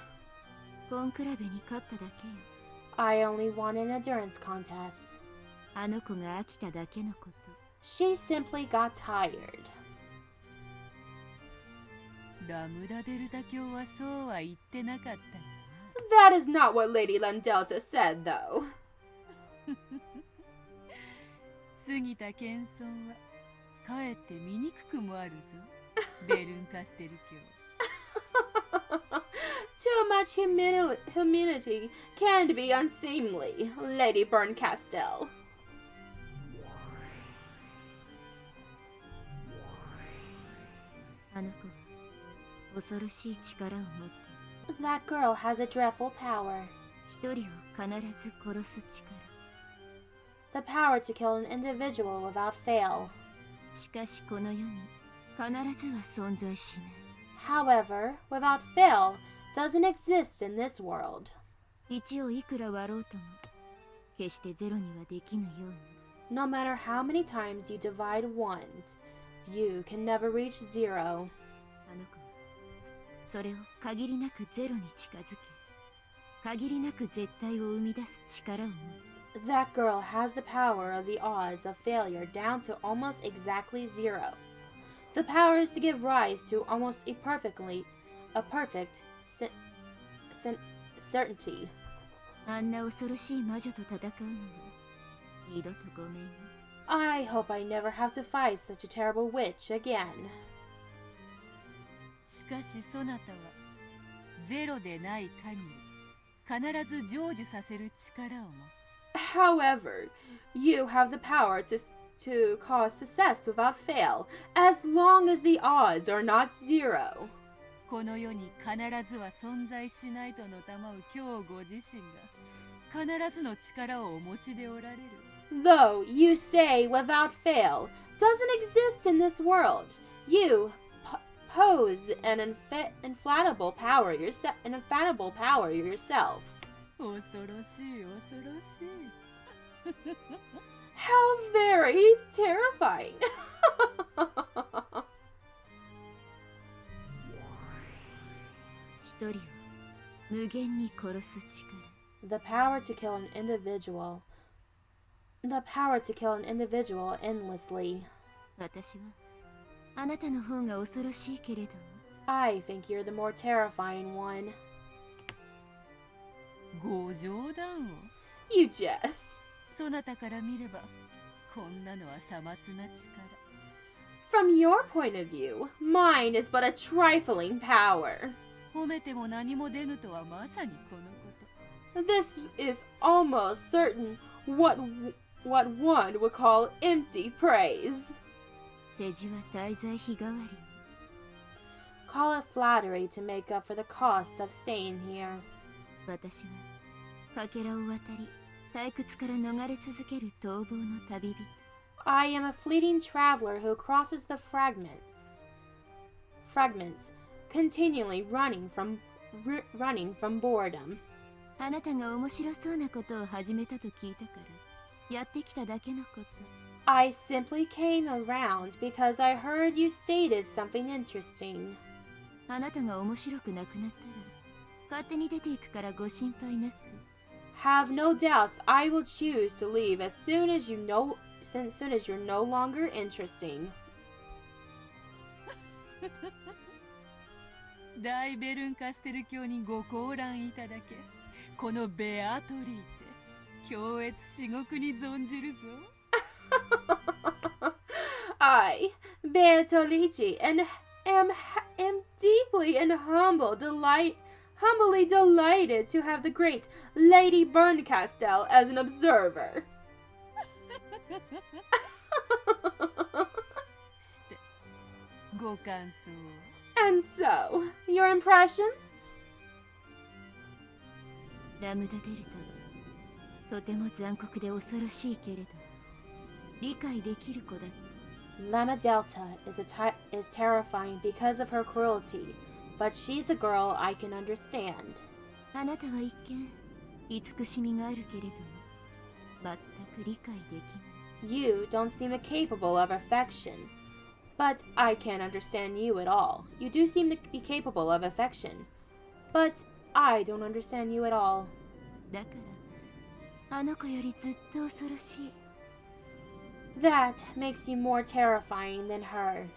コンクラベに勝っただけよ。 I only won an endurance contest. あの子が飽きただけのこと。 She simply got tired. ラムダデルタ教はそうは言ってなかったよ That is not what Lady Lamadelta said, though. な。過ぎた謙遜はかえって醜くもあるぞ。ベルンカステル教。 Too much humility can be unseemly, Lady Berncastel. あの子は恐ろしい力を持っている。 That girl has a dreadful power. 一人を必ず殺す力。 The power to kill an individual without fail. しかしこの世に必ずは存在しない。 However, without fail doesn't exist in this world. 1をいくら割ろうとも決してゼロにはできぬように。 No matter how many times you divide one, you can never reach zero. あの子はそれを限りなくゼロに近づけ限りなく絶対を生み出す力を持つ。 That girl has the power of the odds of failure down to almost exactly zero. The power is to give rise to almost a perfect certainty. あんな恐ろしい魔女と戦うのは二度とごめんよ。 I hope I never have to fight such a terrible witch again. しかしそなたはゼロでない限り必ず成就させる力を持つ。 However, you have the power to cause success without fail, as long as the odds are not zero. この世に必ずは存在しないとのたまう今日ご自身が必ずの力をお持ちでおられる。 Though you say without fail doesn't exist in this world, you pose an inflatable power yourself. 恐ろしい恐ろしい。 How very terrifying. 一人を無限に殺す力。 The power to kill an individual. The power to kill an individual endlessly. 私はあなたの方が恐ろしいけれども。 I think you're the more terrifying one. ご冗談を。 You jest. そなたから見ればこんなのはさまつな力。 From your point of view, mine is but a trifling power. 褒めても何も出ぬとはまさにこのこと。 This is almost certain what one would call empty praise. 世辞は滞在費代わりに。 Call it flattery to make up for the cost of staying here. 私はかけらを渡り退屈から逃れ続ける逃亡の旅人。 I am a fleeting traveler who crosses the fragments, continually running from boredom. あなたが面白そうなことを始めたと聞いたからやってきただけのこと。 I simply came around because I heard you stated something interesting. あなたが面白くなくなったら勝手に出ていくからご心配なく。 Have no doubts I will choose to leave as soon as you're no longer interesting. 大ベルンカステル教にご降覧いただけこのベアトリーチェ強烈至極に存じるぞ。 I, Beatrice, and am deeply and humbly delighted to have the great Lady Berncastel as an observer. してご感想を。 And so, your impressions? ラムダデルタはとても残酷で恐ろしいけれど理解できる子だった。 Lama Delta is terrifying because of her cruelty, but she's a girl I can understand. あなたは一見慈しみがあるけれども全く理解できない。 You don't seem capable of affection, but I can't understand you at all. You do seem to be capable of affection, but I don't understand you at all. だからあの子よりずっと恐ろしい。 That makes you more terrifying than her.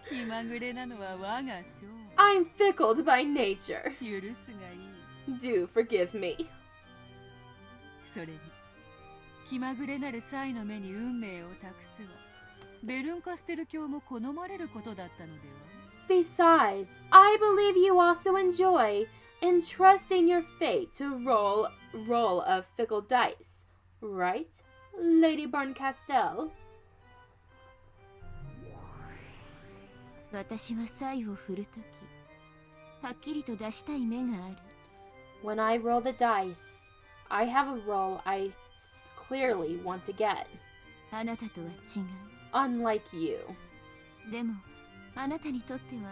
気まぐれなのは我が性。 I'm fickled by nature. 許すがいい。 Do forgive me. それに気まぐれなる際の目に運命を託すはベルンカステル教も好まれることだったのでは。 Besides, I believe you also enjoy entrusting your fate to roll of fickle dice, right, Lady Berncastel? 私は才を振るときはっきりと出したい目がある。 When I roll the dice, I have a roll I clearly want to get, あなたとは違う。 unlike you. でもあなたにとっては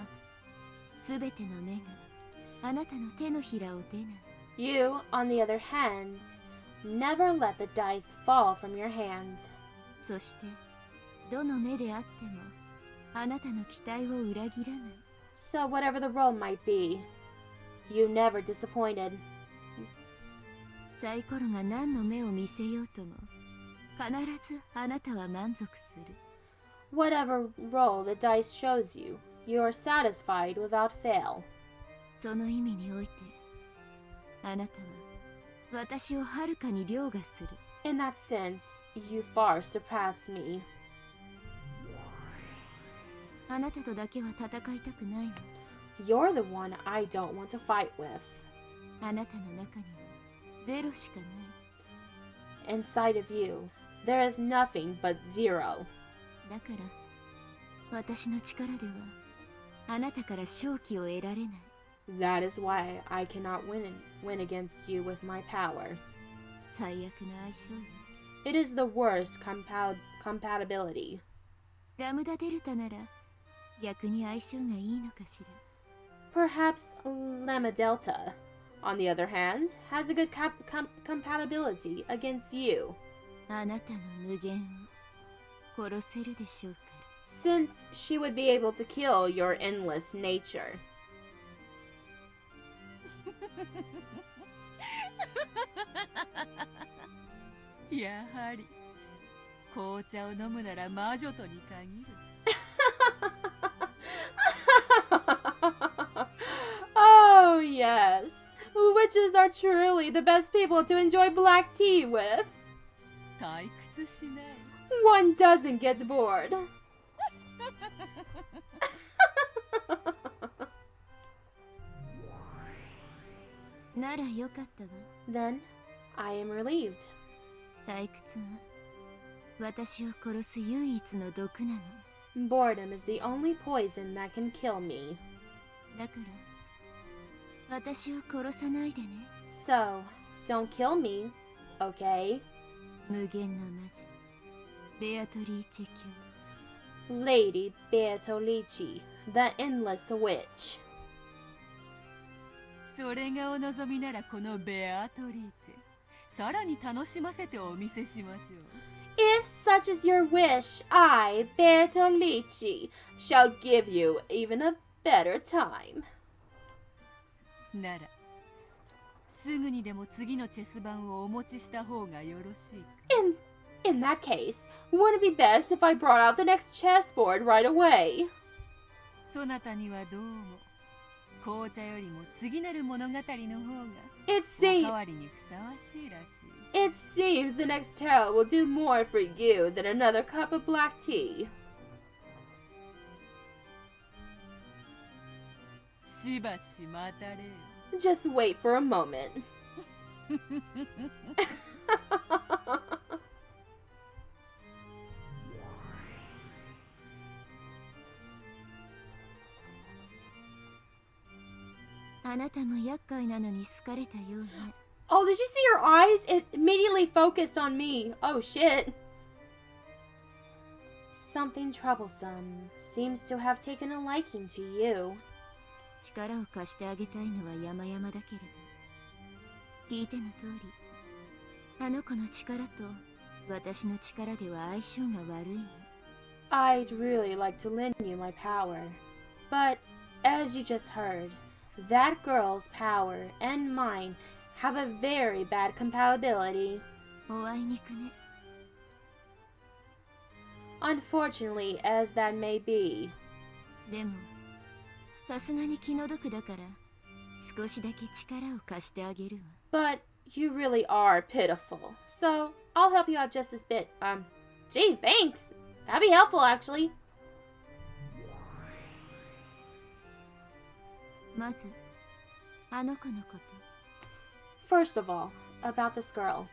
すべての目があなたの手のひらを出ない。 You, on the other hand, never let the dice fall from your hand. そしてどの目であってもあなたの期待を裏切らない。 So whatever the role might be, you never disappointed. サイコロが何の目を見せようとも必ずあなたは満足する。 Whatever role the dice shows you, you are satisfied without fail. その意味においてあなたは私をはるかに凌駕する。 In that sense, you far surpass me. あなたとだけは戦いたくないわ。 You're the one I don't want to fight with. あなたの中にはゼロしかない。 Inside of you, there is nothing but zero. だから私の力ではあなたから勝機を得られない。 That is why I cannot win against you with my power. 最悪の相性よ。 It is the worst compatibility. ラムダデルタなら逆に相性がいいのかしら。 Perhaps Lemma Delta, on the other hand, has a good compatibility against you. あなたの無限を殺せるでしょうか。 Since she would be able to kill your endless nature. やはり紅茶を飲むなら魔女とに限る。Oh, yes. Witches are truly the best people to enjoy black tea with. 退屈しない。 One doesn't get bored. ならよかったわ。 Then, I am relieved. 退屈は私を殺す唯一の毒なの。 Boredom is the only poison that can kill me. だから私を殺さないでね。 So, don't kill me, okay? 無限の魔女ベアトリーチェ卿。 Lady Beatrice, the endless witch. それがお望みならこのベアトリーチェ、さらに楽しませてお見せしましょう。 If such is your wish, I, Beatrice, shall give you even a better time. ならすぐにでも次のチェス盤をお持ちした方がよろしいか。 In that case, wouldn't it be best if I brought out the next chessboard right away? そなたにはどうも紅茶よりも次なる物語の方が It お seems かわりにふさわしいらしい。 It seems the next tale will do more for you than another cup of black tea. しばし待たれよ。 Just wait for a moment. あなたも厄介なのに好かれたようね。 Oh, did you see her eyes? It immediately focused on me. Oh, shit. Something troublesome seems to have taken a liking to you. 力を貸してあげたいのは山々だけれど、聞いての通り、あの子の力と私の力では相性が悪いの。 I'd really like to lend you my power. But, as you just heard, that girl's power and mine have a very bad compatibility. おあいにくね。 Unfortunately, as that may be. でも、さすがに気の毒だから、少しだけ力を貸してあげるわ。 But you really are pitiful. So, I'll help you out just this bit. Gee, thanks. That'd be helpful, actually. まず、あの子のこと。 First of all, about this girl.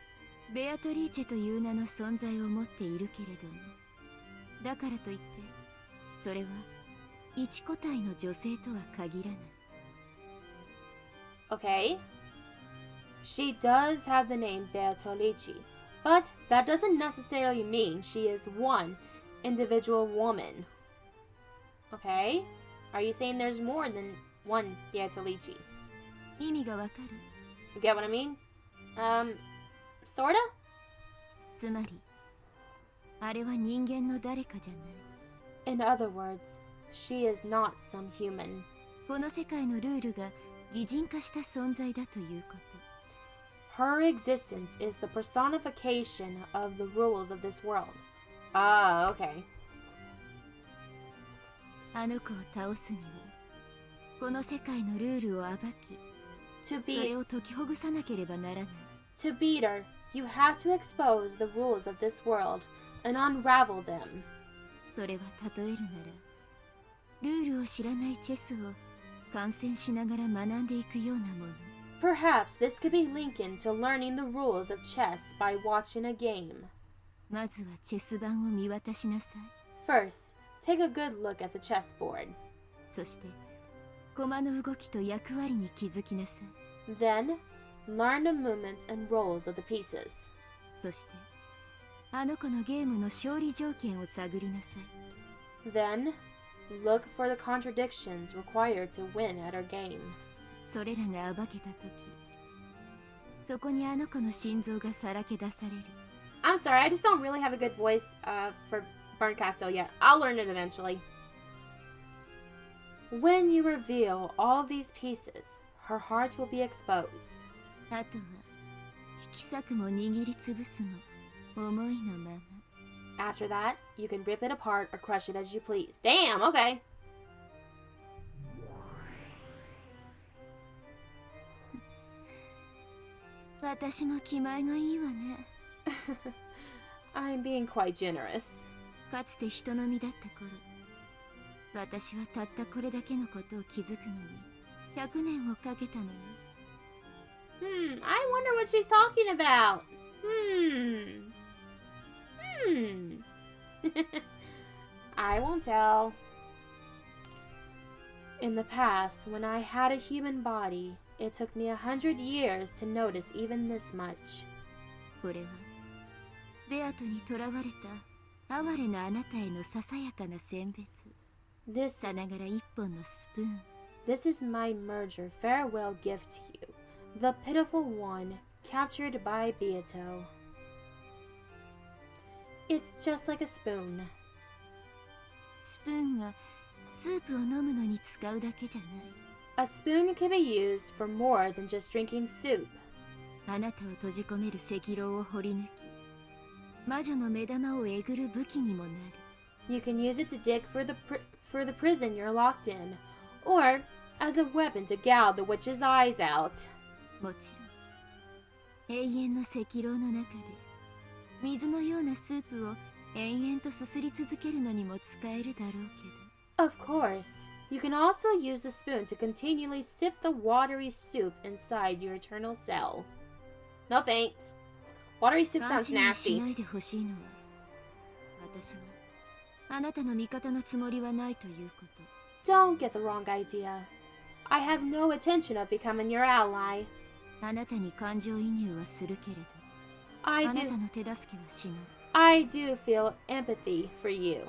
ベアトリーチェという名の存在を持っているけれども、だからといって、それは一個体の女性とは限らない。 Okay? She does have the name Beatrice, but that doesn't necessarily mean she is one individual woman. Okay? Are you saying there's more than one Beatrice? 意味がわかる？ You get what I mean? Sorta? つまり、あれは人間の誰かじゃない。 In other words, she is not some human. この世界のルールが擬人化した存在だということ。 Her existence is the personification of the rules of this world. Ah, okay. あの子を倒すにはこの世界のルールを暴き、 To それ beat を解きほぐさなければならない。 to beat her, you have to expose the rules of this world and unravel them. それは例えるなら、ルールを知らないチェスを観戦しながら学んでいくようなもの。 Perhaps this could be likened to learning the rules of chess by watching a game. まずはチェス盤を見渡しなさい。 First, take a good look at the chessboard. そして駒の動きと役割に気づきなさい。 Then, learn the movements and roles of the pieces. そしてあの子のゲームの勝利条件を探りなさい。 Then, look for the contradictions required to win at her game. それらが暴けた時、そこにあの子の心臓がさらけ出される。 I'm sorry, I just don't really have a good voice for Burn Castle yet. I'll learn it eventually. When you reveal all these pieces, her heart will be exposed. あとは引き裂くも握りつぶすも思いのまま。 After that, you can rip it apart or crush it as you please. Damn, okay. 私も気前がいいわね。I'm being quite generous. かつて人の身だった頃、私はたったこれだけのことを気づくのに100年をかけたのに。 I wonder what she's talking about. I won't tell. In the past, when I had a human body, it took me 100 years to notice even this much. これはベアトに囚われた哀れなあなたへのささやかな選別。 This さながら一本のスプーン。 This is my merger farewell gift to you, the pitiful one captured by Beato. It's just like a spoon. スプーンはスープを飲むのに使うだけじゃない。 A spoon can be used for more than just drinking soup. あなたを閉じ込める赤狼を掘り抜き、魔女の目玉をえぐる武器にもなる。 You can use it to dig for the prison you're locked in, or as a weapon to gouge the witch's eyes out. もちろん永遠の赤狼の中で水のようなスープを延々とすすり続けるのにも使えるだろうけど。 Of course, you can also use the spoon to continually sip the watery soup inside your eternal cell. No thanks. Watery soup 勘 sounds 違いし nasty. ないでほしいのは、私はあなたの味方のつもりはないということ。 Don't get the wrong idea. I have no intention of becoming your ally. あなたに感情移入はするけれど、 I あなた do の手助けはしない。 I do feel empathy for you,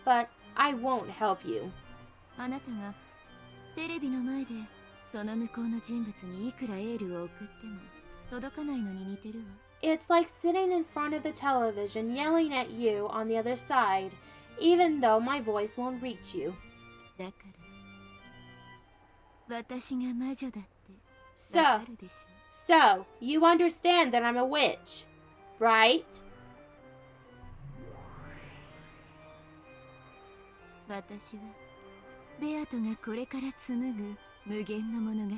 but I won't help you. あなたがテレビの前でその向こうの人物にいくらエールを送っても届かないのに似てるわ。 It's like sitting in front of the television yelling at you on the other side, even though my voice won't reach you. だから私が魔女だってわ So, かるでしょ。 so you understand that I'm a witch, right? 私はベアトがこれから紡ぐ無限の物語を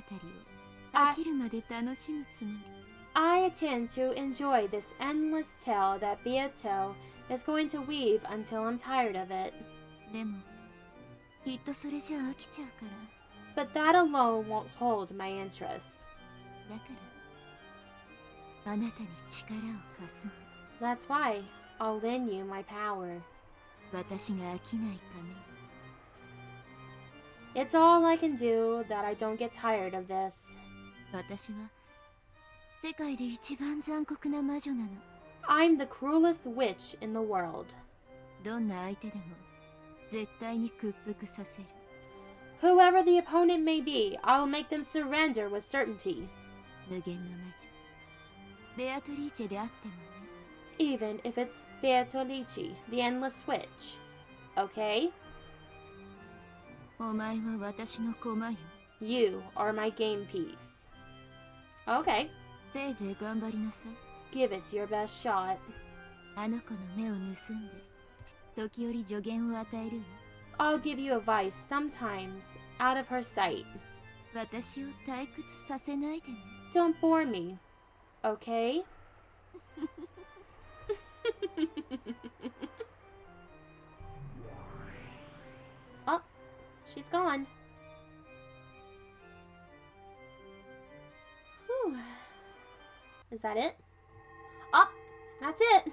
あ飽きるまで楽しむつもり。 I intend to enjoy this endless tale that Beato is going to weave until I'm tired of it. でもきっとそれじゃ飽きちゃうから。 But that alone won't hold my interest. だからあなたに力を貸すの。 That's why I'll lend you my power. 私が飽きないために。 It's all I can do that I don't get tired of this. 私は世界で一番残酷な魔女なの。 I'm the cruelest witch in the world. どんな相手でも絶対に屈服させる。 Whoever the opponent may be, I'll make them surrender with certainty. 無限の魔女ベアトリーチェであってもね。Even if it's Beatrice, the endless switch. Okay? お前は私の駒よ。 You are my game piece. Okay. せいぜい頑張りなさい。 Give it your best shot. あの子の目を盗んで、時折助言を与えるわ。 I'll give you advice sometimes, out of her sight. 私を退屈させないでね。 Don't bore me. Okay? Oh, she's gone. Whew. Is that it? Oh, that's it.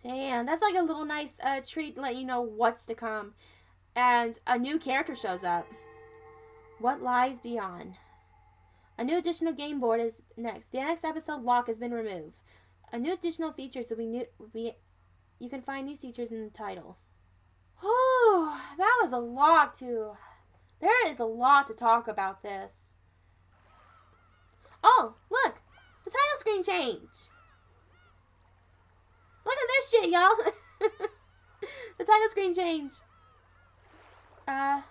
Damn, that's like a little nice treat to let you know what's to come. And a new character shows up. What lies beyond? A new additional game board is next. The next episode lock has been removed. A new additional features will be you can find these features in the title. Whew, that was a lot to... There is a lot to talk about this. Oh, look! The title screen changed! Look at this shit, y'all! The title screen changed. I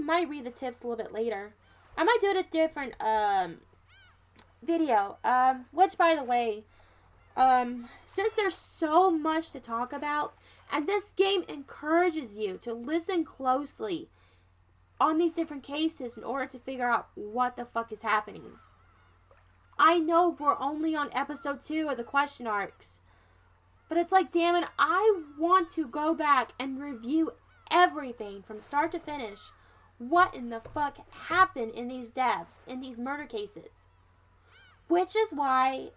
might read the tips a little bit later. I might do it a different, video. Which, by the way, since there's so much to talk about, and this game encourages you to listen closely on these different cases in order to figure out what the fuck is happening. I know we're only on episode 2 of the question arcs, but it's like, damn it, I want to go back and review everything from start to finish. What in the fuck happened in these deaths, in these murder cases? Which is why,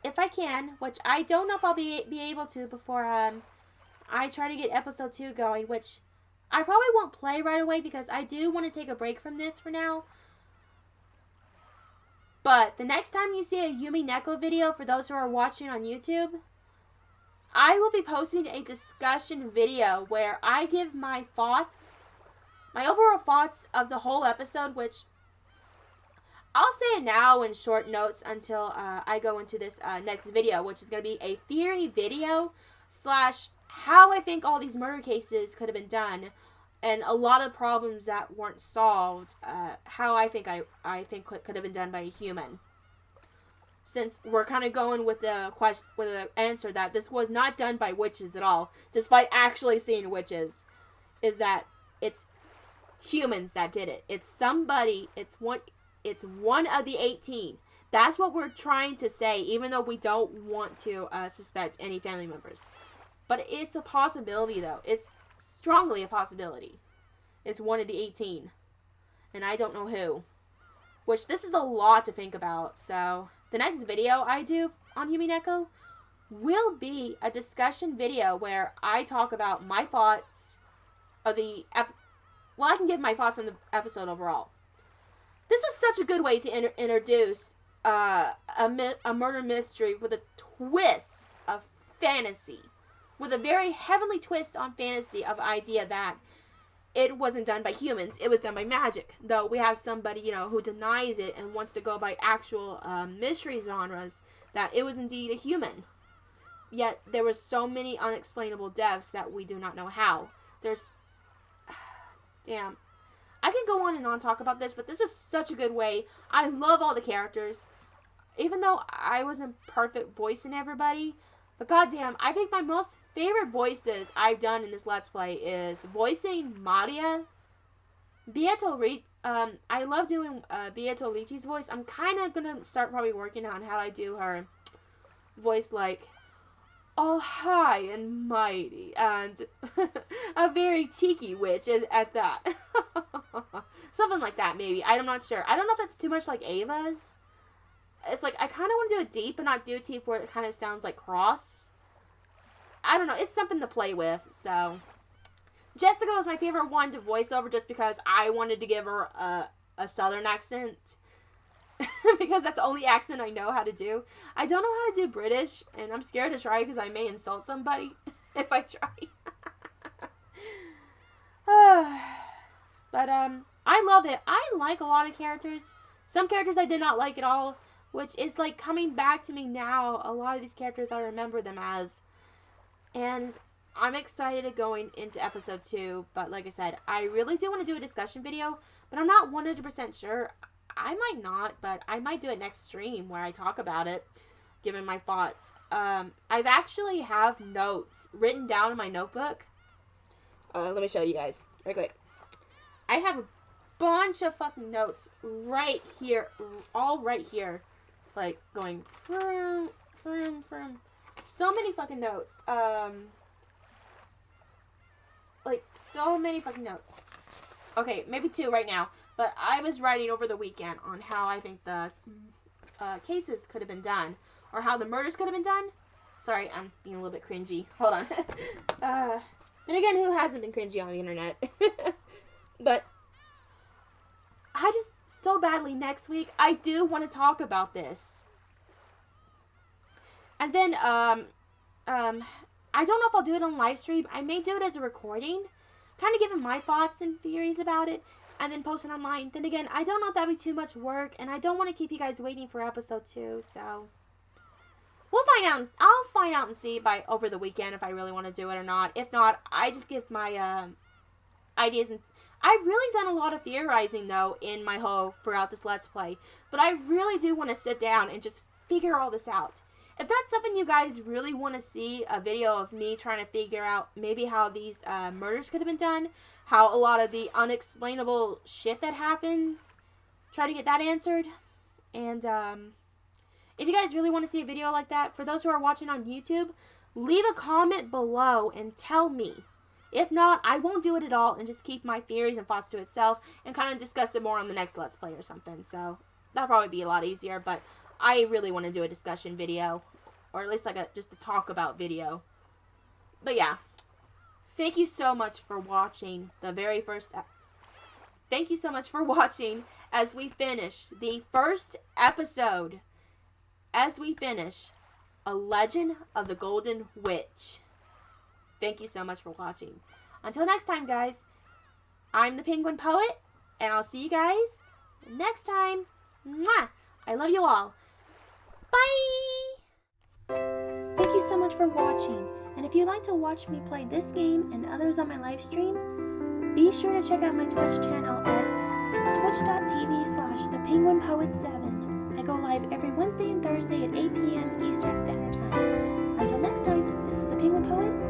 if I can, which I don't know if I'll be able to before I try to get episode 2 going, which I probably won't play right away because I do want to take a break from this for now. But the next time you see a Umineko video, for those who are watching on YouTube, I will be posting a discussion video where I give my thoughts, my overall thoughts of the whole episode, which I'll say it now in short notes until I go into this next video, which is going to be a theory video / how I think all these murder cases could have been done, and a lot of problems that weren't solved, how I think could have been done by a human. Since we're kind of going with the question, with the answer that this was not done by witches at all, despite actually seeing witches, is that it's humans that did it. It's somebody. It's one of the 18. That's what we're trying to say, even though we don't want to suspect any family members. But it's a possibility, though. It's strongly a possibility. It's one of the 18. And I don't know who. Which, this is a lot to think about. So, the next video I do on Umineko will be a discussion video where I talk about my thoughts of the well, I can give my thoughts on the episode overall. This is such a good way to introduce a murder mystery with a twist of fantasy. With a very heavenly twist on fantasy of idea that it wasn't done by humans, it was done by magic. Though we have somebody, who denies it and wants to go by actual mystery genres, that it was indeed a human. Yet there were so many unexplainable deaths that we do not know how. Damn. I can go on and on talk about this, but this was such a good way. I love all the characters. Even though I wasn't perfect voicing everybody, but goddamn, I think my most favorite voices I've done in this Let's Play is voicing Maria. I love doing Beatrice's voice. I'm kind of going to start probably working on how I do her voice, like all high and mighty and a very cheeky witch at that. Something like that, maybe. I'm not sure. I don't know if that's too much like Ava's. It's like, I kind of want to do it deep, but not do it deep where it kind of sounds like cross. I don't know. It's something to play with, so. Jessica was my favorite one to voice over just because I wanted to give her a southern accent. Because that's the only accent I know how to do. I don't know how to do British, and I'm scared to try because I may insult somebody if I try. But, I love it. I like a lot of characters. Some characters I did not like at all. which is like coming back to me now. A lot of these characters I remember them as. And I'm excited going into episode 2, but like I said, I really do want to do a discussion video, but I'm not 100% sure. I might not, but I might do it next stream where I talk about it, given my thoughts. I've actually have notes written down in my notebook. Let me show you guys right quick. I have a bunch of fucking notes right here, all right here, like going from so many fucking notes. Like so many fucking notes. Okay, maybe 2 right now, but I was writing over the weekend on how I think the cases could have been done, or how the murders could have been done. Sorry, I'm being a little bit cringy. Hold on. Then again, who hasn't been cringy on the internet? But I just so badly next week, I do want to talk about this. And then, I don't know if I'll do it on live stream. I may do it as a recording, kind of giving my thoughts and theories about it, and then post it online. Then again, I don't know if that'd be too much work, and I don't want to keep you guys waiting for episode 2, so we'll find out. I'll find out and see by over the weekend if I really want to do it or not. If not, I just give my ideas. And I've really done a lot of theorizing though in my whole throughout this Let's Play, but I really do want to sit down and just figure all this out. If that's something you guys really want to see, a video of me trying to figure out maybe how these murders could have been done, how a lot of the unexplainable shit that happens, try to get that answered. And if you guys really want to see a video like that, for those who are watching on YouTube, leave a comment below and tell me. If not, I won't do it at all and just keep my theories and thoughts to itself and kind of discuss it more on the next Let's Play or something. So that'll probably be a lot easier, but I really want to do a discussion video, or at least like just a talk about video. But yeah, thank you so much for watching the very first. Thank you so much for watching as we finish the first episode. As we finish A Legend of the Golden Witch. Thank you so much for watching. Until next time, guys, I'm the Penguin Poet, and I'll see you guys next time. Mwah! I love you all. Bye! Thank you so much for watching, and if you'd like to watch me play this game and others on my live stream, be sure to check out my Twitch channel at twitch.tv/thepenguinpoet7. I go live every Wednesday and Thursday at 8 p.m. Eastern Standard Time. Until next time, this is the Penguin Poet.